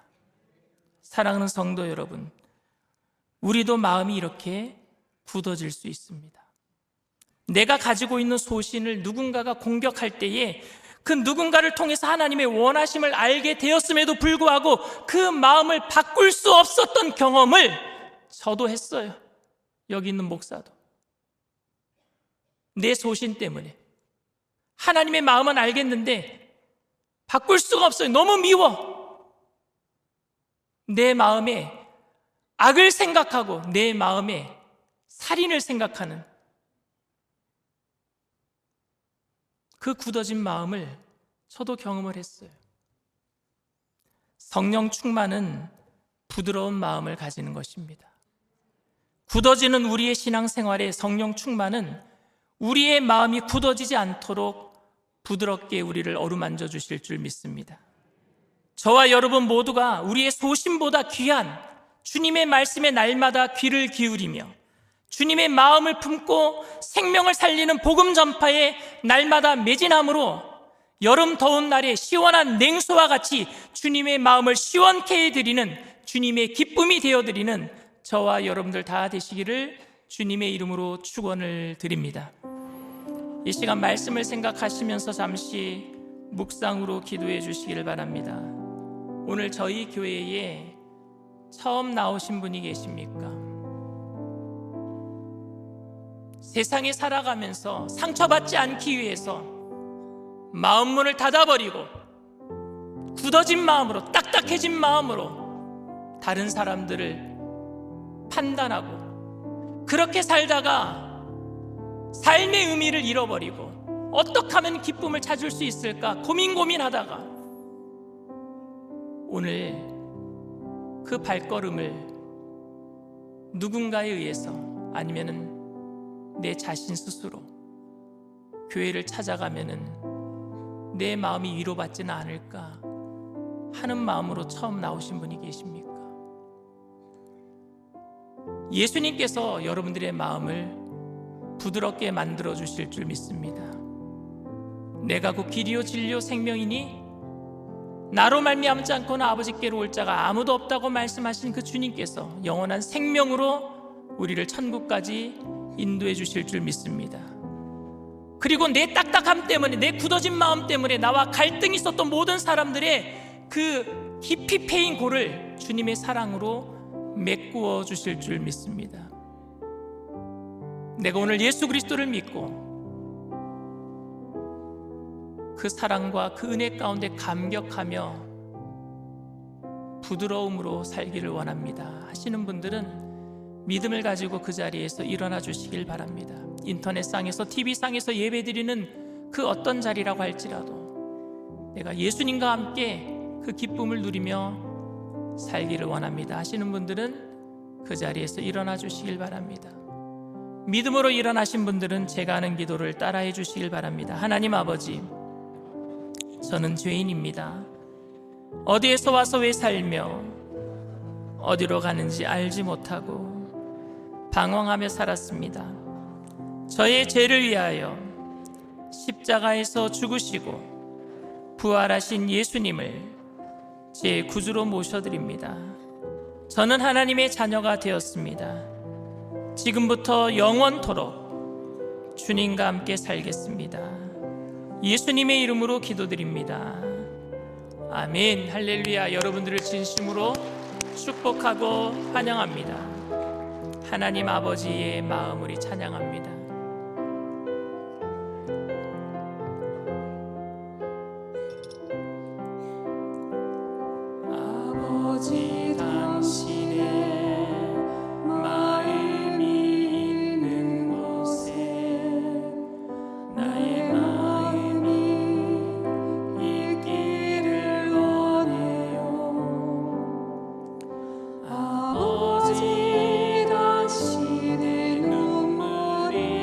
Speaker 7: 사랑하는 성도 여러분, 우리도 마음이 이렇게 굳어질 수 있습니다. 내가 가지고 있는 소신을 누군가가 공격할 때에 그 누군가를 통해서 하나님의 원하심을 알게 되었음에도 불구하고 그 마음을 바꿀 수 없었던 경험을 저도 했어요. 여기 있는 목사도. 내 소신 때문에. 하나님의 마음은 알겠는데 바꿀 수가 없어요. 너무 미워. 내 마음에 악을 생각하고 내 마음에 살인을 생각하는 그 굳어진 마음을 저도 경험을 했어요. 성령 충만은 부드러운 마음을 가지는 것입니다. 굳어지는 우리의 신앙생활에 성령 충만은 우리의 마음이 굳어지지 않도록 부드럽게 우리를 어루만져 주실 줄 믿습니다. 저와 여러분 모두가 우리의 소신보다 귀한 주님의 말씀에 날마다 귀를 기울이며 주님의 마음을 품고 생명을 살리는 복음 전파에 날마다 매진함으로 여름 더운 날에 시원한 냉수와 같이 주님의 마음을 시원케 해드리는 주님의 기쁨이 되어드리는 저와 여러분들 다 되시기를 주님의 이름으로 축원을 드립니다. 이 시간 말씀을 생각하시면서 잠시 묵상으로 기도해 주시기를 바랍니다. 오늘 저희 교회에 처음 나오신 분이 계십니까? 세상에 살아가면서 상처받지 않기 위해서 마음 문을 닫아버리고 굳어진 마음으로, 딱딱해진 마음으로 다른 사람들을 판단하고 그렇게 살다가 삶의 의미를 잃어버리고 어떻게 하면 기쁨을 찾을 수 있을까 고민하다가 오늘 그 발걸음을 누군가에 의해서 아니면은 내 자신 스스로 교회를 찾아가면은 내 마음이 위로받지는 않을까 하는 마음으로 처음 나오신 분이 계십니까? 예수님께서 여러분들의 마음을 부드럽게 만들어 주실 줄 믿습니다. 내가 곧 길이요 진리요 생명이니 나로 말미암지 않고는 아버지께로 올 자가 아무도 없다고 말씀하신 그 주님께서 영원한 생명으로 우리를 천국까지 인도해 주실 줄 믿습니다. 그리고 내 딱딱함 때문에, 내 굳어진 마음 때문에 나와 갈등이 있었던 모든 사람들의 그 깊이 패인 골을 주님의 사랑으로 메꾸어 주실 줄 믿습니다. 내가 오늘 예수 그리스도를 믿고 그 사랑과 그 은혜 가운데 감격하며 부드러움으로 살기를 원합니다 하시는 분들은 믿음을 가지고 그 자리에서 일어나 주시길 바랍니다. 인터넷상에서 TV상에서 예배드리는 그 어떤 자리라고 할지라도 내가 예수님과 함께 그 기쁨을 누리며 살기를 원합니다 하시는 분들은 그 자리에서 일어나 주시길 바랍니다. 믿음으로 일어나신 분들은 제가 하는 기도를 따라해 주시길 바랍니다. 하나님 아버지, 저는 죄인입니다. 어디에서 와서 왜 살며 어디로 가는지 알지 못하고 방황하며 살았습니다. 저의 죄를 위하여 십자가에서 죽으시고 부활하신 예수님을 제 구주로 모셔드립니다. 저는 하나님의 자녀가 되었습니다. 지금부터 영원토록 주님과 함께 살겠습니다. 예수님의 이름으로 기도드립니다. 아멘. 할렐루야. 여러분들을 진심으로 축복하고 환영합니다. 하나님 아버지의 마음 우리 찬양합니다. 아버지 당신의 마음이 있는 곳에 나의 마음이 있기를 원해요. 아버지 당신의 눈물이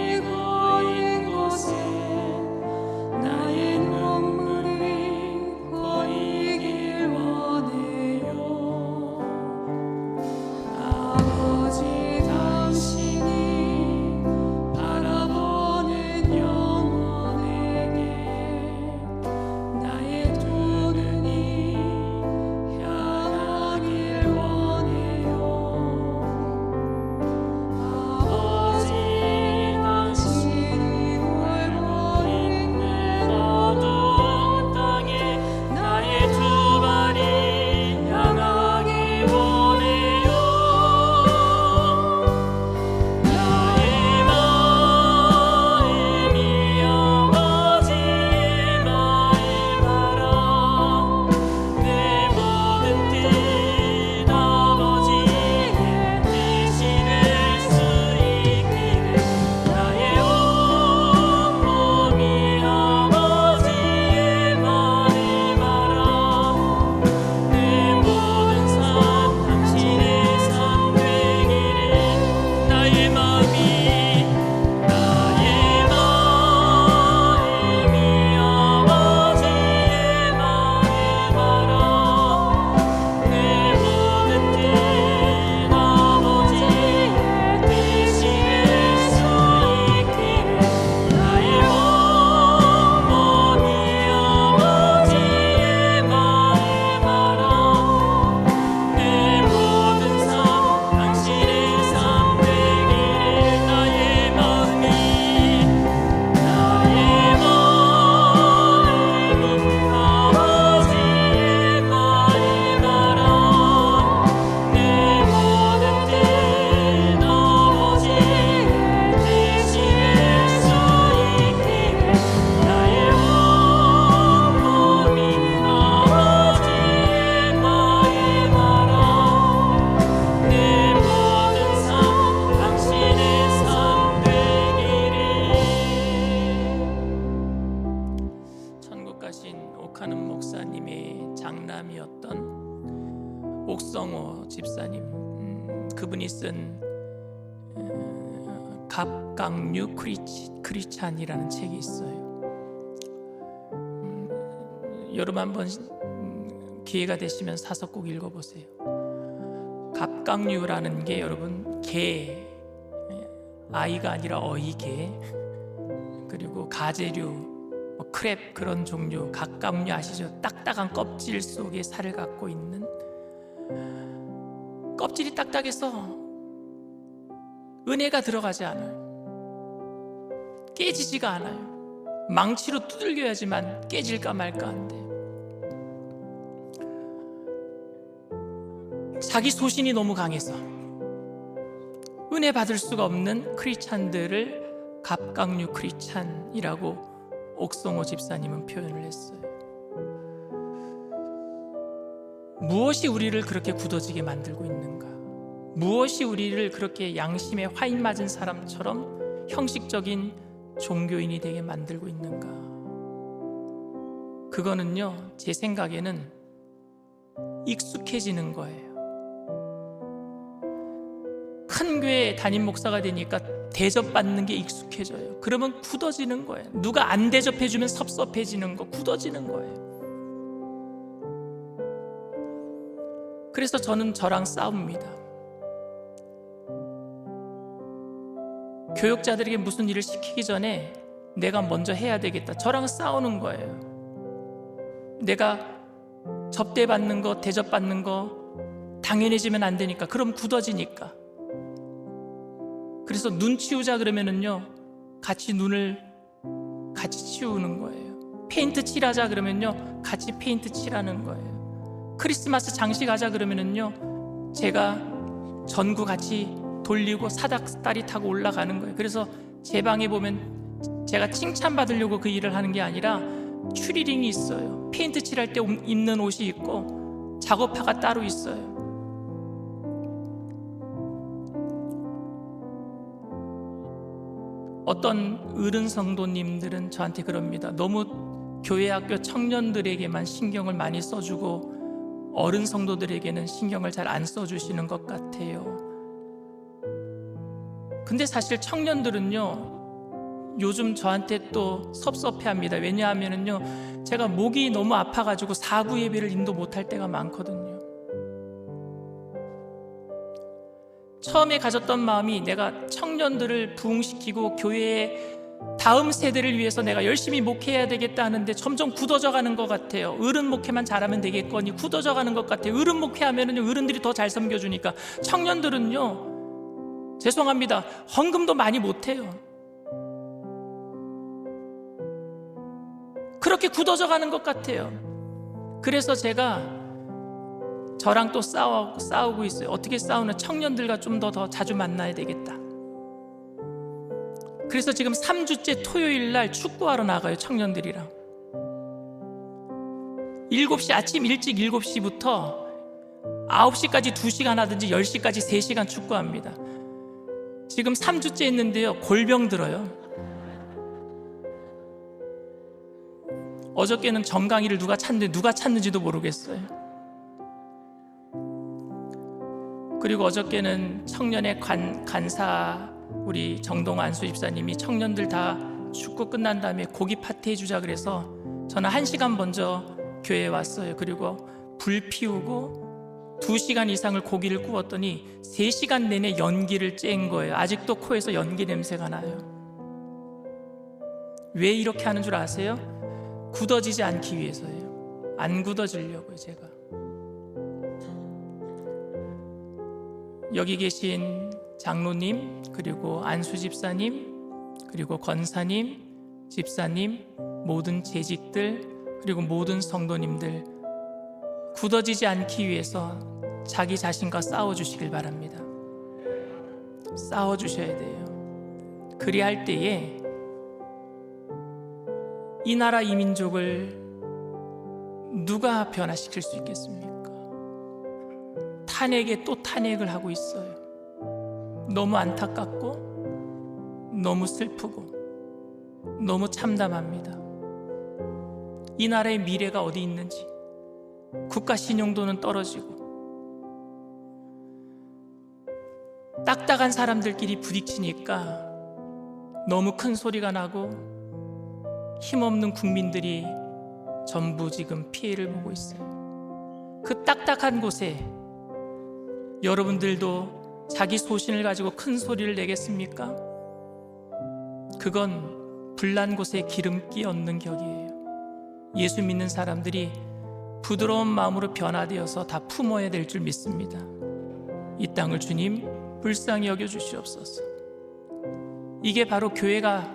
Speaker 7: 갑각류 크리찬이라는 책이 있어요. 여러분 한번 기회가 되시면 사서 꼭 읽어보세요. 갑각류라는 게 여러분 개, 아이가 아니라 어이개, 그리고 가재류, 크랩 그런 종류, 갑각류 아시죠? 딱딱한 껍질 속에 살을 갖고 있는, 껍질이 딱딱해서 은혜가 들어가지 않아요. 깨지지가 않아요. 망치로 두들겨야지만 깨질까 말까 한데, 자기 소신이 너무 강해서 은혜 받을 수가 없는 크리스찬들을 갑각류 크리스찬이라고 옥성호 집사님은 표현을 했어요. 무엇이 우리를 그렇게 굳어지게 만들고 있는가? 무엇이 우리를 그렇게 양심에 화인 맞은 사람처럼 형식적인 종교인이 되게 만들고 있는가? 그거는요, 제 생각에는 익숙해지는 거예요. 큰 교회 담임 목사가 되니까 대접받는 게 익숙해져요. 그러면 굳어지는 거예요. 누가 안 대접해주면 섭섭해지는 거, 굳어지는 거예요. 그래서 저는 저랑 싸웁니다. 교역자들에게 무슨 일을 시키기 전에 내가 먼저 해야 되겠다. 저랑 싸우는 거예요. 내가 접대받는 거, 대접받는 거 당연해지면 안 되니까. 그럼 굳어지니까. 그래서 눈 치우자 그러면은요, 같이 눈을 같이 치우는 거예요. 페인트 칠하자 그러면요, 같이 페인트 칠하는 거예요. 크리스마스 장식하자 그러면은요, 제가 전구 같이 돌리고 사닥다리 타고 올라가는 거예요. 그래서 제 방에 보면 제가 칭찬받으려고 그 일을 하는 게 아니라 추리링이 있어요. 페인트 칠할 때 입는 옷이 있고 작업화가 따로 있어요. 어떤 어른 성도님들은 저한테 그럽니다. 너무 교회 학교 청년들에게만 신경을 많이 써주고 어른 성도들에게는 신경을 잘 안 써주시는 것 같아요. 근데 사실 청년들은요, 요즘 저한테 또 섭섭해합니다. 왜냐하면요, 제가 목이 너무 아파가지고 사구 예배를 인도 못할 때가 많거든요. 처음에 가졌던 마음이 내가 청년들을 부흥시키고 교회의 다음 세대를 위해서 내가 열심히 목회해야 되겠다 하는데 점점 굳어져 가는 것 같아요. 어른 목회만 잘하면 되겠거니 굳어져 가는 것 같아요. 어른 목회하면 어른들이 더 잘 섬겨주니까. 청년들은요, 죄송합니다, 헌금도 많이 못해요. 그렇게 굳어져 가는 것 같아요. 그래서 제가 저랑 또 싸우고 있어요. 어떻게 싸우는? 청년들과 좀 더 자주 만나야 되겠다. 그래서 지금 3주째 토요일 날 축구하러 나가요. 청년들이랑 7시, 아침 일찍 7시부터 9시까지 2시간 하든지 10시까지 3시간 축구합니다. 지금 3주째 했는데요, 골병 들어요. 어저께는 정강이를 누가 찾는지도 모르겠어요. 그리고 어저께는 청년의 간사 우리 정동아 안수 집사님이 청년들 다 축구 끝난 다음에 고기 파티 해주자 그래서 저는 1시간 먼저 교회에 왔어요. 그리고 불 피우고 2시간 이상을 고기를 구웠더니 3시간 내내 연기를 쬐은 거예요. 아직도 코에서 연기 냄새가 나요. 왜 이렇게 하는 줄 아세요? 굳어지지 않기 위해서예요. 안 굳어지려고요. 제가 여기 계신 장로님, 그리고 안수 집사님, 그리고 권사님, 집사님, 모든 재직들, 그리고 모든 성도님들, 굳어지지 않기 위해서 자기 자신과 싸워주시길 바랍니다. 싸워주셔야 돼요. 그리할 때에 이 나라 이 민족을 누가 변화시킬 수 있겠습니까? 탄핵에 또 탄핵을 하고 있어요. 너무 안타깝고 너무 슬프고 너무 참담합니다. 이 나라의 미래가 어디 있는지, 국가 신용도는 떨어지고 딱딱한 사람들끼리 부딪히니까 너무 큰 소리가 나고 힘없는 국민들이 전부 지금 피해를 보고 있어요. 그 딱딱한 곳에 여러분들도 자기 소신을 가지고 큰 소리를 내겠습니까? 그건 불난 곳에 기름기 얹는 격이에요. 예수 믿는 사람들이 부드러운 마음으로 변화되어서 다 품어야 될 줄 믿습니다. 이 땅을 주님 불쌍히 여겨주시옵소서. 이게 바로 교회가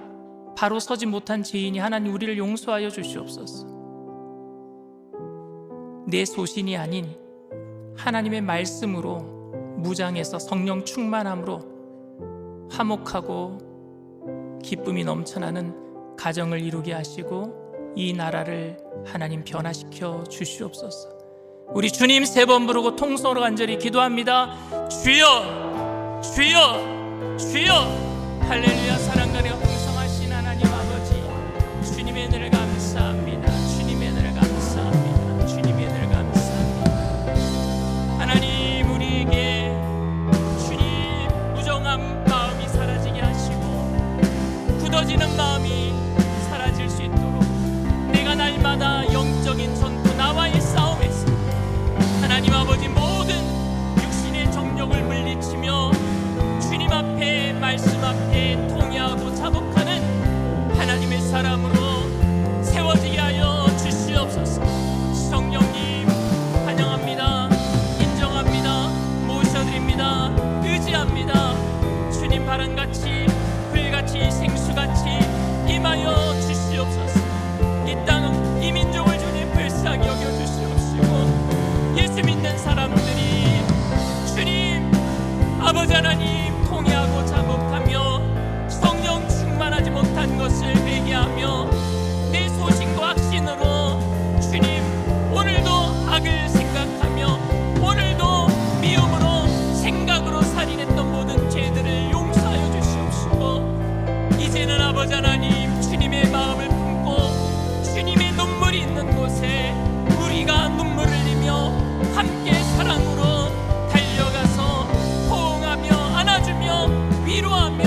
Speaker 7: 바로 서지 못한 죄인이 하나님 우리를 용서하여 주시옵소서. 내 소신이 아닌 하나님의 말씀으로 무장해서 성령 충만함으로 화목하고 기쁨이 넘쳐나는 가정을 이루게 하시고 이 나라를 하나님 변화시켜 주시옵소서. 우리 주님 3번 부르고 통성으로 간절히 기도합니다. 주여, 주여, 주여. 할렐루야. 사랑과 은혜가 풍성하신 하나님 아버지, 주님의 은혜를 감사합니다. 주님의 은혜를 감사합니다. 주님의 은혜를 감사합니다. 하나님, 우리에게 주님 무정한 마음이 사라지게 하시고 굳어지는 마음이 사라질 수 있도록 내가 날마다 영적인 전투 나와의 싸움에서 하나님 아버지 모든 육신의 정욕을 물리치며 주님 앞에 말씀 앞에 통회하고 자복하는 하나님의 사람으로 세워지게 하여 주시옵소서. 성령님 환영합니다. 인정합니다. 모셔드립니다. 의지합니다. 주님 바람같이 불같이 생수같이 임하여 주시옵소서. 이 땅은 이 민족을 주님 불쌍히 여겨주시옵시고 예수 믿는 사람들이 주님 아버지 하나님 통회하고 자복하며 성령 충만하지 못한 것을 회개하며 내 소신과 확신으로 주님 오늘도 악을 생각하며 오늘도 미움으로 생각으로 살인했던 모든 죄들을 용서하여 주시옵시고 이제는 아버지 하나님 주님의 마음을 품고 주님의 눈물이 있는 곳에 우리가 눈물을 흘리며 함께 사랑으로 달려가서 호응하며 안아주며 위로하며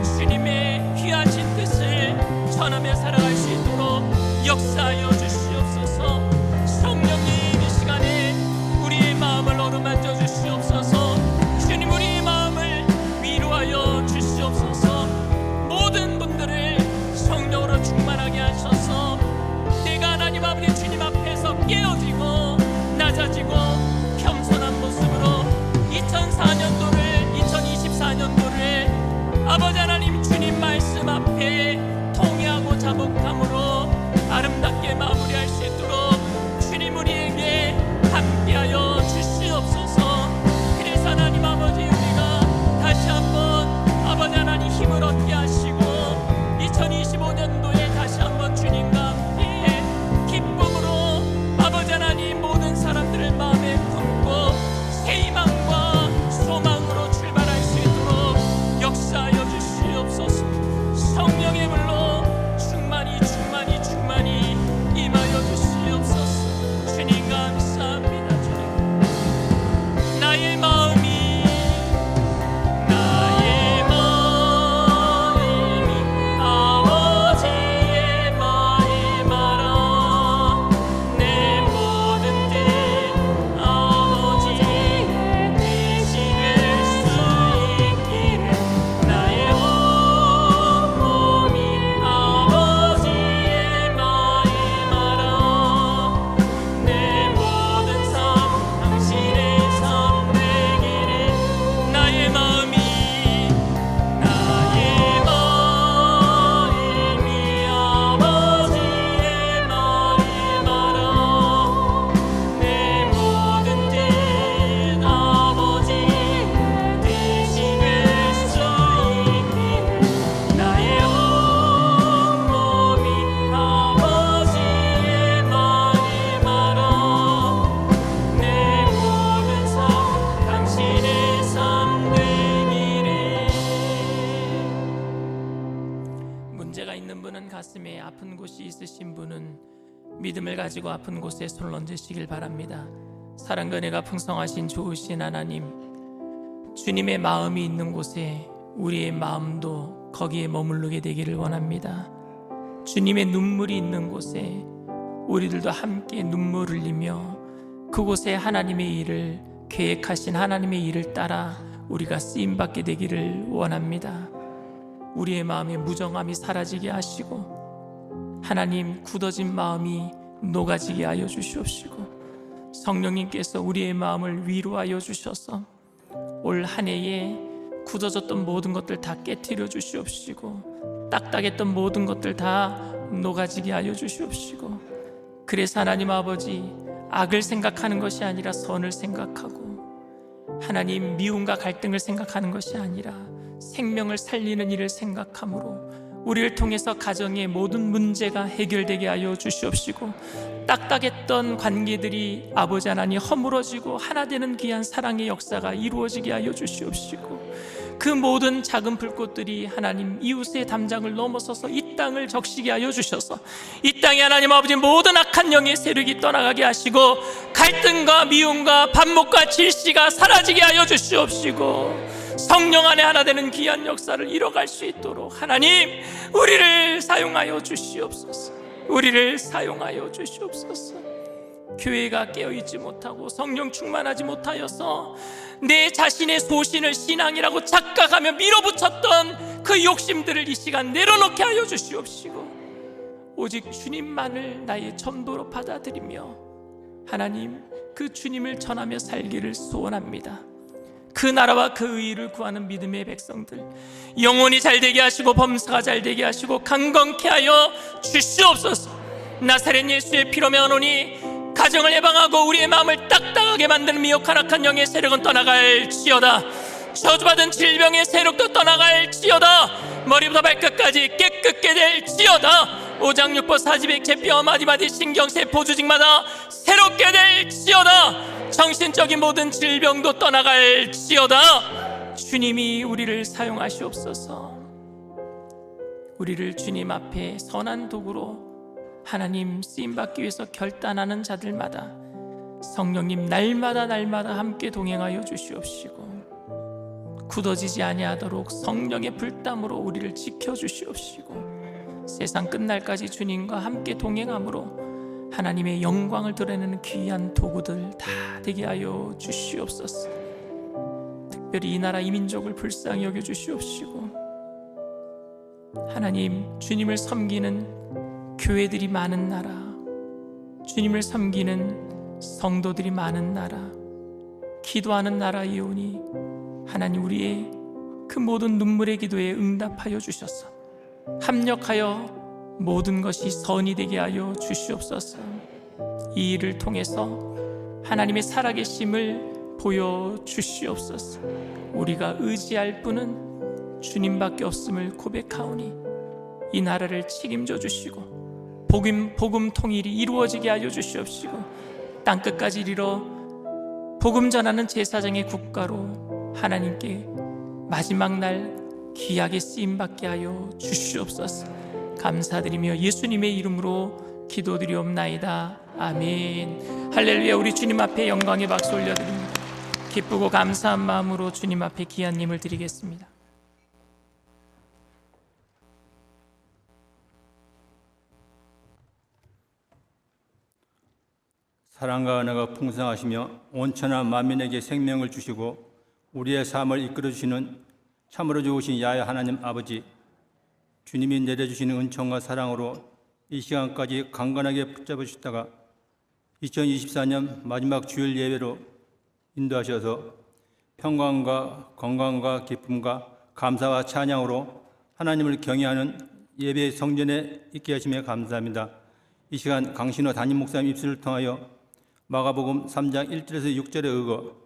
Speaker 7: 주님의 귀하신 뜻을 전하며 살아갈 수 있도록 역사하여 주시옵소서. 성령님 이 시간에 우리의 마음을 어루만져 주시옵소서. 주님 우리의 마음을 위로하여 주시옵소서. 모든 분들을 성령으로 충만하게 하셔서 내가 하나님 아버지 주님 앞에서 깨어지고 낮아지고 겸손한 모습으로 2024년도를 아버지 하나님 주님 말씀 앞에 통회하고 자복함으로 아름답게 마무리할 수 있도록 주님 우리에게 함께하여 주시옵소서. 그래서 하나님 아버지 우리가 다시 한번 아버지 하나님 힘을 얻게 하시고 2025년도에 다시 한번 주님과 함께 기쁨으로 아버지 하나님 모든 사람들을 마음에 품고 새 희망과 소망으로 출발할 수 있도록 역사하여 주시옵소서. 성령의 물로 충만히 임하여 주시옵소서. 주님 감사합니다. 주님 나의 마음이 아버지의 마음이라 내 모든 뜻 아버지의 뜻이 될 수 있기를 나의 온 몸이 아버지의 마음이라 내 모든 삶 당신의 삶 되기를 나의 마음이 아버지의 마음이라 내 모든 뜻 아버지의 뜻이 될 수 있기를 나의 온 몸이 아버지의 마음이라 내 모든 삶 당신의 삶 되기를. 문제가 있는 분은 가슴에 아픈 곳이 있으신 분은 믿음을 가지고 아픈 곳에 손을 얹으시길 바랍니다. 사랑과 은혜가 풍성하신 좋으신 하나님, 주님의 마음이 있는 곳에 우리의 마음도 거기에 머무르게 되기를 원합니다. 주님의 눈물이 있는 곳에 우리들도 함께 눈물을 흘리며 그곳에 하나님의 일을 계획하신 하나님의 일을 따라 우리가 쓰임받게 되기를 원합니다. 우리의 마음의 무정함이 사라지게 하시고 하나님 굳어진 마음이 녹아지게 하여 주시옵시고 성령님께서 우리의 마음을 위로하여 주셔서 올 한 해에 굳어졌던 모든 것들 다 깨트려 주시옵시고 딱딱했던 모든 것들 다 녹아지게 하여 주시옵시고 그래서 하나님 아버지 악을 생각하는 것이 아니라 선을 생각하고 하나님 미움과 갈등을 생각하는 것이 아니라 생명을 살리는 일을 생각함으로 우리를 통해서 가정의 모든 문제가 해결되게 하여 주시옵시고 딱딱했던 관계들이 아버지 하나님 허물어지고 하나 되는 귀한 사랑의 역사가 이루어지게 하여 주시옵시고 그 모든 작은 불꽃들이 하나님 이웃의 담장을 넘어서서 이 땅을 적시게 하여 주셔서 이 땅에 하나님 아버지 모든 악한 영의 세력이 떠나가게 하시고 갈등과 미움과 반목과 질시가 사라지게 하여 주시옵시고 성령 안에 하나 되는 귀한 역사를 이뤄갈 수 있도록 하나님 우리를 사용하여 주시옵소서. 우리를 사용하여 주시옵소서. 교회가 깨어있지 못하고 성령 충만하지 못하여서 내 자신의 소신을 신앙이라고 착각하며 밀어붙였던 그 욕심들을 이 시간 내려놓게 하여 주시옵시고 오직 주님만을 나의 전부로 받아들이며 하나님 그 주님을 전하며 살기를 소원합니다. 그 나라와 그 의를 구하는 믿음의 백성들 영혼이 잘되게 하시고 범사가 잘되게 하시고 강건케 하여 주시옵소서. 나사렛 예수의 피로 명하노니 가정을 해방하고 우리의 마음을 딱딱하게 만드는 미혹한 악한 영의 세력은 떠나갈지어다. 저주받은 질병의 세력도 떠나갈지어다. 머리부터 발끝까지 깨끗게 될지어다. 오장육부 사지백 제뼈 마디마디 신경세포 조직마다 새롭게 될지어다. 정신적인 모든 질병도 떠나갈지어다. 주님이 우리를 사용하시옵소서. 우리를 주님 앞에 선한 도구로 하나님 쓰임받기 위해서 결단하는 자들마다 성령님 날마다 함께 동행하여 주시옵시고 굳어지지 아니하도록 성령의 불담으로 우리를 지켜주시옵시고 세상 끝날까지 주님과 함께 동행함으로 하나님의 영광을 드러내는 귀한 도구들 다 되게 하여 주시옵소서. 특별히 이 나라 이 민족을 불쌍히 여겨 주시옵시고 하나님 주님을 섬기는 교회들이 많은 나라, 주님을 섬기는 성도들이 많은 나라, 기도하는 나라이오니 하나님 우리의 그 모든 눈물의 기도에 응답하여 주셔서 합력하여 모든 것이 선이 되게 하여 주시옵소서. 이 일을 통해서 하나님의 살아계심을 보여주시옵소서. 우리가 의지할 분은 주님밖에 없음을 고백하오니 이 나라를 책임져 주시고 복음 통일이 이루어지게 하여 주시옵시고 땅끝까지 이르러 복음 전하는 제사장의 국가로 하나님께 마지막 날 귀하게 쓰임받게 하여 주시옵소서. 감사드리며 예수님의 이름으로 기도드리옵나이다. 아멘. 할렐루야. 우리 주님 앞에 영광의 박수 올려드립니다. 기쁘고 감사한 마음으로 주님 앞에 귀한 예물 드리겠습니다.
Speaker 6: 사랑과 은혜가 풍성하시며 온천한 만민에게 생명을 주시고 우리의 삶을 이끌어 주시는 참으로 좋으신 야훼 하나님 아버지, 주님이 내려주시는 은총과 사랑으로 이 시간까지 강건하게 붙잡아 주시다가 2024년 마지막 주일 예배로 인도하셔서 평강과 건강과 기쁨과 감사와 찬양으로 하나님을 경외하는 예배 성전에 있게 하시며 감사합니다. 이 시간 강신호 담임 목사님 입술을 통하여 마가복음 3장 1절에서 6절에 의거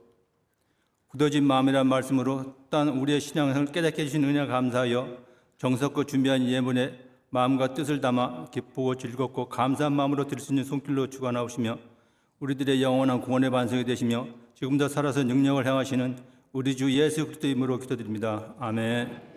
Speaker 6: 굳어진 마음이라는 말씀으로 또한 우리의 신앙을 깨닫게 해주신 은혜에 감사하여 정석껏 준비한 예문에 마음과 뜻을 담아 기쁘고 즐겁고 감사한 마음으로 드릴 수 있는 손길로 주관하시며 우리들의 영원한 구원의 반석이 되시며 지금도 살아서 능력을 행하시는 우리 주 예수 그리스도의 이름으로 기도드립니다. 아멘.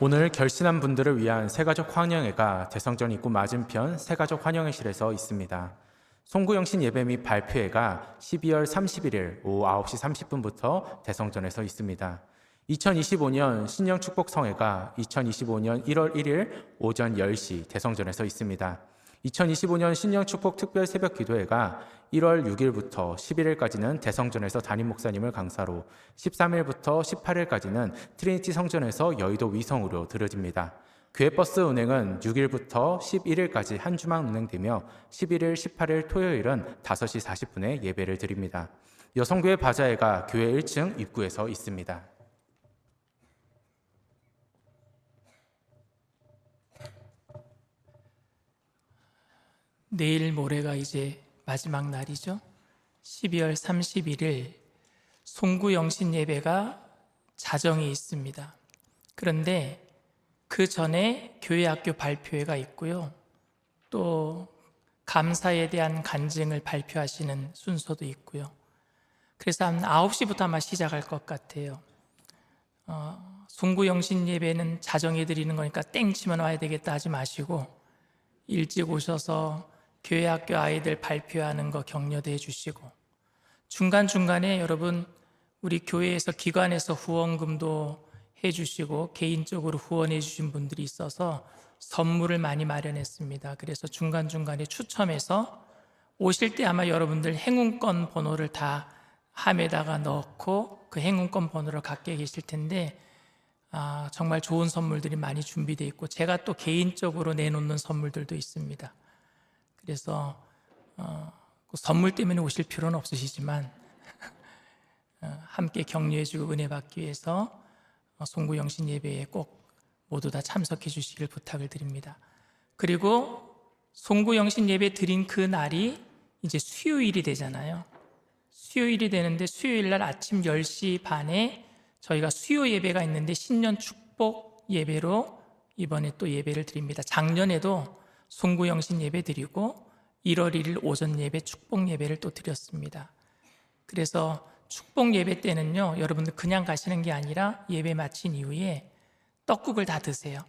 Speaker 2: 오늘 결신한 분들을 위한 새가족 환영회가 대성전 입구 맞은편 새가족 환영회실에서 있습니다. 송구영신 예배 및 발표회가 12월 31일 오후 9시 30분부터 대성전에서 있습니다. 2025년 신령축복성회가 2025년 1월 1일 오전 10시 대성전에서 있습니다. 2025년 신령축복 특별 새벽 기도회가 1월 6일부터 11일까지는 대성전에서 담임 목사님을 강사로, 13일부터 18일까지는 트리니티 성전에서 여의도 위성으로 드려집니다. 교회버스 운행은 6일부터 11일까지 한 주만 운행되며 11일, 18일 토요일은 5시 40분에 예배를 드립니다. 여성교회 바자회가 교회 1층 입구에서 있습니다.
Speaker 7: 내일 모레가 이제 마지막 날이죠. 12월 31일 송구영신 예배가 자정이 있습니다. 그런데 그 전에 교회학교 발표회가 있고요. 또 감사에 대한 간증을 발표하시는 순서도 있고요. 그래서 한 9시부터 아마 시작할 것 같아요. 송구영신 예배는 자정에 드리는 거니까 땡 치면 와야 되겠다 하지 마시고 일찍 오셔서 교회학교 아이들 발표하는 거 격려도 해주시고, 중간중간에 여러분 우리 교회에서 기관에서 후원금도 해주시고 개인적으로 후원해 주신 분들이 있어서 선물을 많이 마련했습니다. 그래서 중간중간에 추첨해서 오실 때 아마 여러분들 행운권 번호를 다 함에다가 넣고 그 행운권 번호를 갖게 계실 텐데, 정말 좋은 선물들이 많이 준비되어 있고 제가 또 개인적으로 내놓는 선물들도 있습니다. 그래서 선물 때문에 오실 필요는 없으시지만 함께 격려해주고 은혜 받기 위해서 송구영신 예배에 꼭 모두 다 참석해 주시길 부탁을 드립니다. 그리고 송구영신 예배 드린 그 날이 이제 수요일이 되잖아요. 수요일이 되는데 수요일 날 아침 10시 반에 저희가 수요 예배가 있는데 신년 축복 예배로 이번에 또 예배를 드립니다. 작년에도 송구영신 예배 드리고 1월 1일 오전 예배 축복 예배를 또 드렸습니다. 그래서 축복 예배 때는요, 여러분들 그냥 가시는 게 아니라 예배 마친 이후에 떡국을 다 드세요.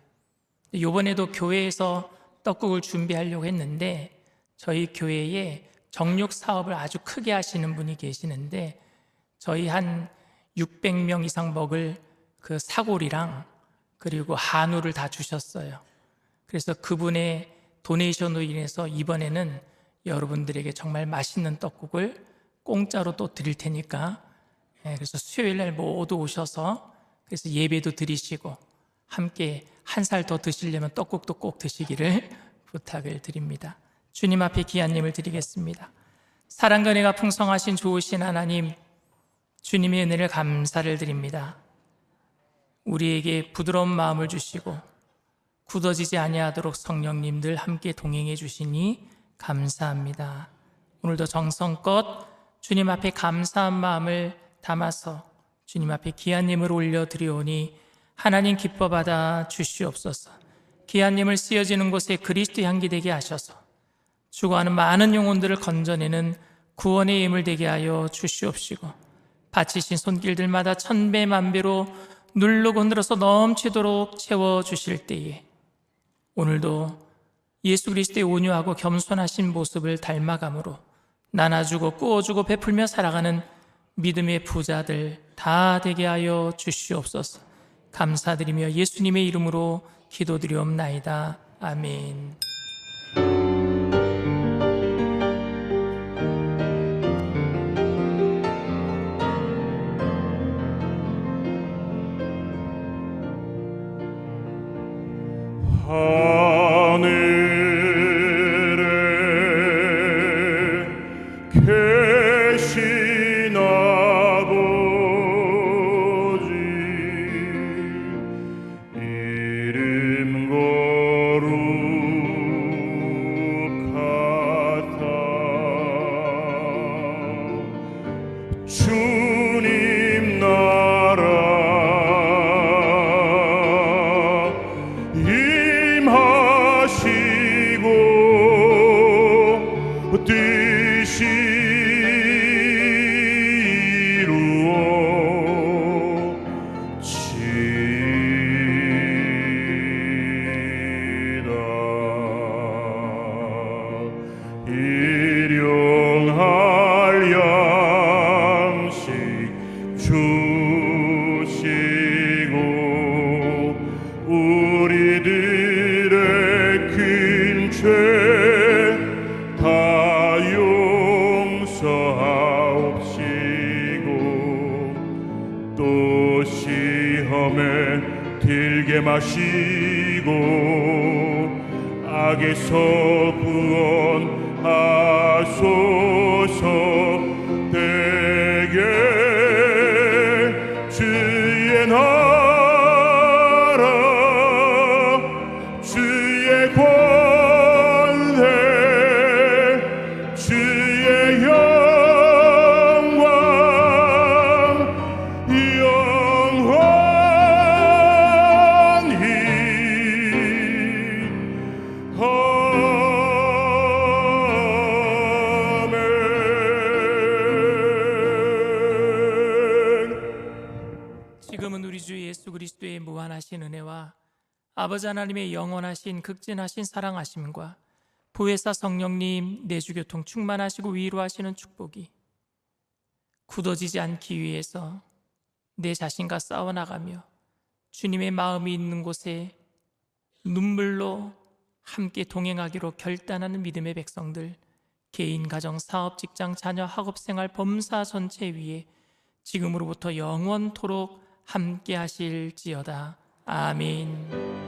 Speaker 7: 이번에도 교회에서 떡국을 준비하려고 했는데 저희 교회에 정육 사업을 아주 크게 하시는 분이 계시는데 저희 한 600명 이상 먹을 그 사골이랑 그리고 한우를 다 주셨어요. 그래서 그분의 도네이션으로 인해서 이번에는 여러분들에게 정말 맛있는 떡국을 공짜로 또 드릴 테니까, 그래서 수요일 날 모두 오셔서 그래서 예배도 드리시고 함께 한 살 더 드시려면 떡국도 꼭 드시기를 부탁을 드립니다. 주님 앞에 기한님을 드리겠습니다. 사랑과 은혜가 풍성하신 좋으신 하나님, 주님의 은혜를 감사를 드립니다. 우리에게 부드러운 마음을 주시고 굳어지지 아니하도록 성령님들 함께 동행해 주시니 감사합니다. 오늘도 정성껏 주님 앞에 감사한 마음을 담아서 주님 앞에 기한님을 올려드리오니 하나님 기뻐 받아 주시옵소서. 기한님을 쓰여지는 곳에 그리스도 향기 되게 하셔서 죽어가는 많은 영혼들을 건져내는 구원의 예물 되게 하여 주시옵시고, 바치신 손길들마다 천배 만배로 누르고 흔들어서 넘치도록 채워주실 때에 오늘도 예수 그리스도의 온유하고 겸손하신 모습을 닮아감으로 나눠주고 꾸어주고 베풀며 살아가는 믿음의 부자들 다 되게 하여 주시옵소서. 감사드리며 예수님의 이름으로 기도드리옵나이다. 아멘.
Speaker 8: 하늘에 계신 아버지 이름 거룩하다. 주님 나라 임하시고 뜻이 이루어지이다. 하옵시고 또 시험에 들게 마시고 악에서 구원하소서. 대개 주의 나라 주의 권세 주의 영광 영원히 아멘.
Speaker 7: 지금은 우리 주 예수 그리스도의 무한하신 은혜와 아버지 하나님의 영원하신 극진하신 사랑하심과 보혜사 성령님 내주교통 충만하시고 위로하시는 축복이 굳어지지 않기 위해서 내 자신과 싸워나가며 주님의 마음이 있는 곳에 눈물로 함께 동행하기로 결단하는 믿음의 백성들, 개인, 가정, 사업, 직장, 자녀, 학업생활, 범사 전체 위에 지금으로부터 영원토록 함께 하실지어다. 아멘.